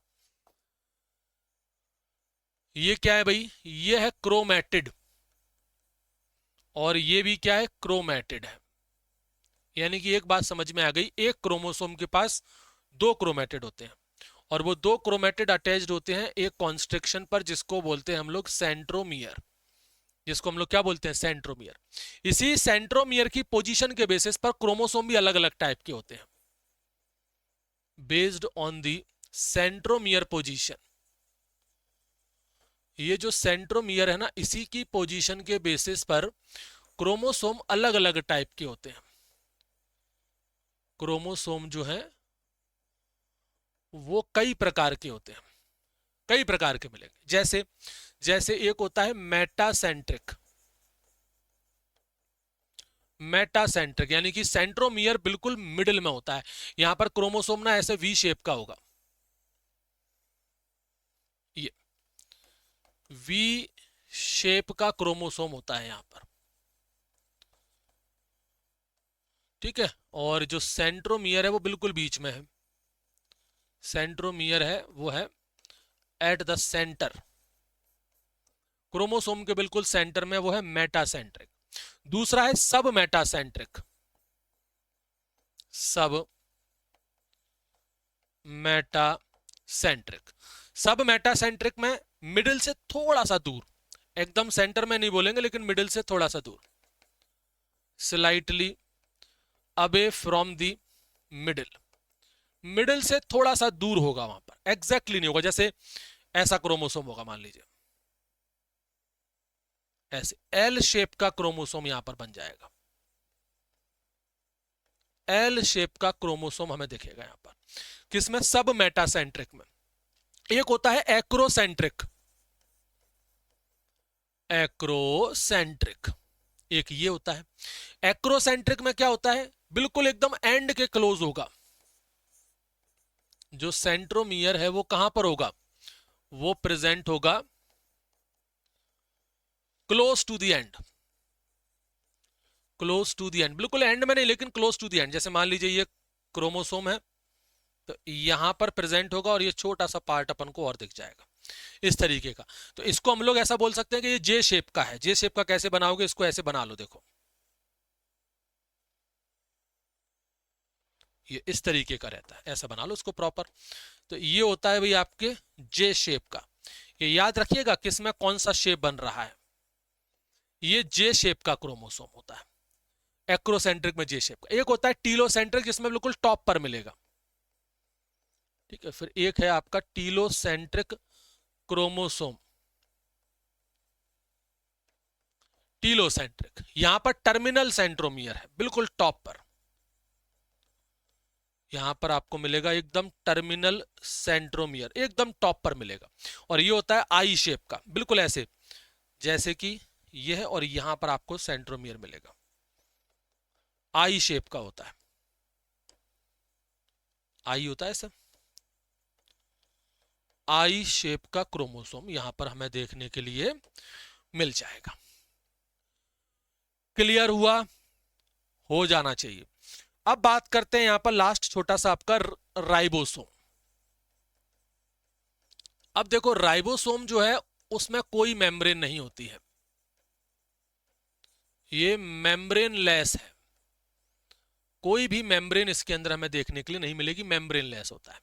Speaker 1: ये क्या है भाई? ये है क्रोमेटिड। और ये भी क्या है? क्रोमेटिड है। यानी कि एक बात समझ में आ गई, एक क्रोमोसोम के पास दो क्रोमेटिड होते हैं, और वो दो क्रोमेटिड अटैच्ड होते हैं एक कॉन्स्ट्रिक्शन पर, जिसको बोलते हैं हम लोग सेंट्रोमियर। जिसको हम लोग क्या बोलते हैं? सेंट्रोमियर। इसी सेंट्रोमियर की पोजीशन के बेसिस पर क्रोमोसोम भी अलग अलग टाइप के होते हैं, based on the centromere position. ये जो सेंट्रोमियर है ना, इसी की पोजीशन के बेसिस पर क्रोमोसोम अलग अलग टाइप के होते हैं। क्रोमोसोम जो है वो कई प्रकार के होते हैं, कई प्रकार के मिलेंगे। जैसे जैसे एक होता है मेटासेंट्रिक। मेटासेंट्रिक यानी कि सेंट्रोमियर बिल्कुल मिडिल में होता है। यहां पर क्रोमोसोम ना ऐसे वी शेप का होगा, ये वी शेप का क्रोमोसोम होता है यहां पर। ठीक है, और जो सेंट्रोमियर है वो बिल्कुल बीच में है, सेंट्रोमियर है वो है एट द सेंटर, क्रोमोसोम के बिल्कुल सेंटर में, वो है मेटासेंट्रिक। दूसरा है सब मेटासेंट्रिक, सब मेटासेंट्रिक। सब मेटासेंट्रिक में मिडिल से थोड़ा सा दूर, एकदम सेंटर में नहीं बोलेंगे लेकिन मिडिल से थोड़ा सा दूर, slightly away from the middle, middle से थोड़ा सा दूर होगा वहां पर, एग्जैक्टली नहीं होगा। जैसे ऐसा क्रोमोसोम होगा, मान लीजिए ऐसे एल शेप का क्रोमोसोम यहां पर बन जाएगा, एल शेप का क्रोमोसोम हमें दिखेगा यहां पर, किसमें? सब मेटासेंट्रिक में। एक होता है एक्रोसेंट्रिक, एक्रोसेंट्रिक एक ये होता है। एक्रोसेंट्रिक में क्या होता है? बिल्कुल एकदम एंड के क्लोज होगा, जो सेंट्रोमियर है वो कहां पर होगा? वो प्रेजेंट होगा close to the end, close to the end, बिल्कुल एंड में नहीं लेकिन क्लोज टू द एंड। जैसे मान लीजिए ये क्रोमोसोम है तो यहां पर प्रेजेंट होगा और ये छोटा सा पार्ट अपन को और दिख जाएगा इस तरीके का। तो इसको हम लोग ऐसा बोल सकते हैं कि ये जे शेप का है। जे शेप का कैसे बनाओगे? इसको ऐसे बना लो, देखो ये इस तरीके का रहता है, ऐसा बना लो इसको प्रॉपर। तो ये होता है भाई आपके जे शेप का। ये याद रखिएगा किसमें कौन सा शेप बन रहा है, ये जे शेप का क्रोमोसोम होता है एक्रोसेंट्रिक में, जे शेप का। एक होता है टीलोसेंट्रिक जिसमें बिल्कुल टॉप पर मिलेगा, ठीक है। फिर एक है आपका टीलोसेंट्रिक क्रोमोसोम, टीलोसेंट्रिक, यहां पर टर्मिनल सेंट्रोमियर है बिल्कुल टॉप पर, यहां पर आपको मिलेगा एकदम टर्मिनल सेंट्रोमियर, एकदम टॉप पर मिलेगा। और ये होता है आई शेप का, बिल्कुल ऐसे जैसे कि ये है, और यहां पर आपको सेंट्रोमियर मिलेगा, आई शेप का होता है, आई होता है ऐसा, आई शेप का क्रोमोसोम यहां पर हमें देखने के लिए मिल जाएगा। क्लियर हुआ? हो जाना चाहिए। अब बात करते हैं यहां पर लास्ट छोटा सा आपका राइबोसोम। अब देखो राइबोसोम जो है उसमें कोई मेम्ब्रेन नहीं होती है, ये मेम्ब्रेन लेस है, कोई भी मेम्ब्रेन इसके अंदर हमें देखने के लिए नहीं मिलेगी, मेम्ब्रेन लेस होता है।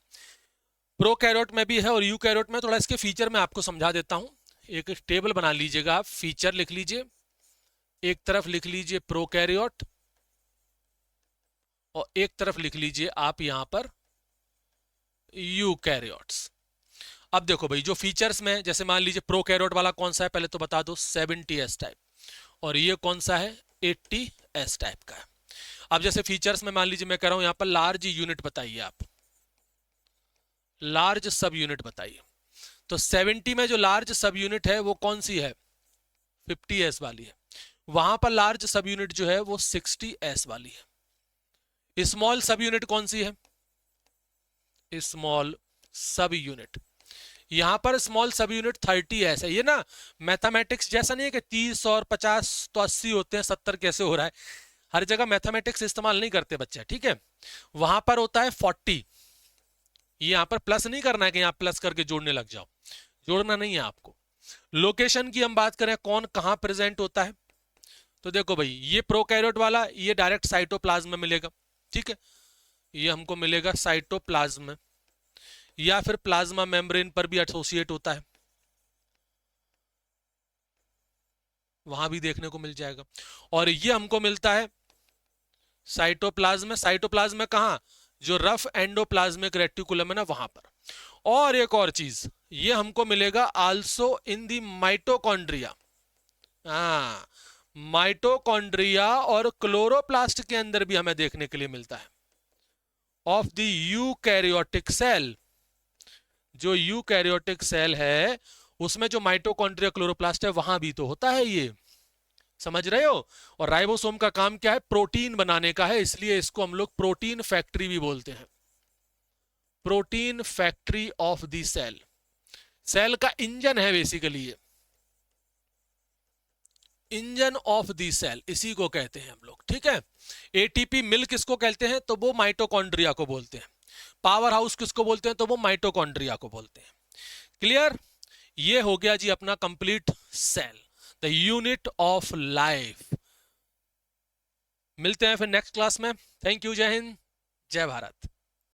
Speaker 1: प्रोकैरियोट में भी है और यूकैरियोट में। थोड़ा इसके फीचर में आपको समझा देता हूं, एक टेबल बना लीजिएगा आप, फीचर लिख लीजिए, एक तरफ लिख लीजिए प्रोकैरियोट और एक तरफ लिख लीजिए आप यहां पर यूकैरियोट्स। अब देखो भाई जो फीचर्स में, जैसे मान लीजिए प्रोकैरियोट वाला कौन सा है पहले तो बता दो, 70s टाइप, और ये कौन सा है? 80s टाइप का है। अब जैसे फीचर्स में मान लीजिए मैं कह रहा हूं यहां पर लार्ज यूनिट बताइए आप, लार्ज सब यूनिट बताइए। तो 70 में जो लार्ज सब यूनिट है वो कौन सी है? 50s वाली है। वहां पर लार्ज सब यूनिट जो है वो 60s वाली है। स्मॉल सब यूनिट कौन सी है? स्मॉल सब यूनिट, यहां पर स्मॉल सब यूनिट 30s है। ये ना मैथमेटिक्स जैसा नहीं है कि 30 और 50 तो 80 होते हैं, 70 कैसे हो रहा है, हर जगह मैथमेटिक्स इस्तेमाल नहीं करते बच्चे, ठीक है। वहां पर होता है 40, ये यहां पर प्लस नहीं करना है कि यहां प्लस करके जोड़ने लग जाओ, जोड़ना नहीं है आपको। लोकेशन की हम बात करें कौन कहां प्रेजेंट होता है, तो देखो भाई ये प्रोकैरियोट वाला ये डायरेक्ट साइटोप्लाज्म में मिलेगा, ठीक है, ये हमको मिलेगा साइटोप्लाज्म में, या फिर प्लाज्मा मेम्ब्रेन पर भी एसोसिएट होता है, वहां भी देखने को मिल जाएगा। और ये हमको मिलता है साइटोप्लाज्म में, साइटोप्लाज्म में कहां? जो रफ एंडोप्लाज्मिक रेटिकुलम है ना वहां पर। और एक और चीज ये हमको मिलेगा आल्सो इन दी माइटोकॉन्ड्रिया, हाँ माइटोकॉन्ड्रिया और क्लोरोप्लास्ट के अंदर भी हमें देखने के लिए मिलता है ऑफ द यूकैरियोटिक सेल। जो यूकैरियोटिक सेल है उसमें जो माइटोकॉन्ड्रिया क्लोरोप्लास्ट है वहां भी तो होता है ये, समझ रहे हो। और राइबोसोम का काम क्या है? प्रोटीन बनाने का है, इसलिए इसको हम लोग प्रोटीन फैक्ट्री भी बोलते हैं, protein factory of the cell, cell का इंजन है बेसिकली ये। इंजन ऑफ दी सेल, इसी को कहते हैं हम लोग, ठीक है। एटीपी मिल किसको कहते हैं, तो वो माइटोकॉन्ड्रिया को बोलते हैं। पावर हाउस किसको बोलते हैं, तो वो माइटोकॉन्ड्रिया को बोलते हैं। क्लियर? ये हो गया जी अपना complete cell, the unit of life. मिलते हैं फिर नेक्स्ट क्लास में। थैंक यू, जय हिंद, जय भारत।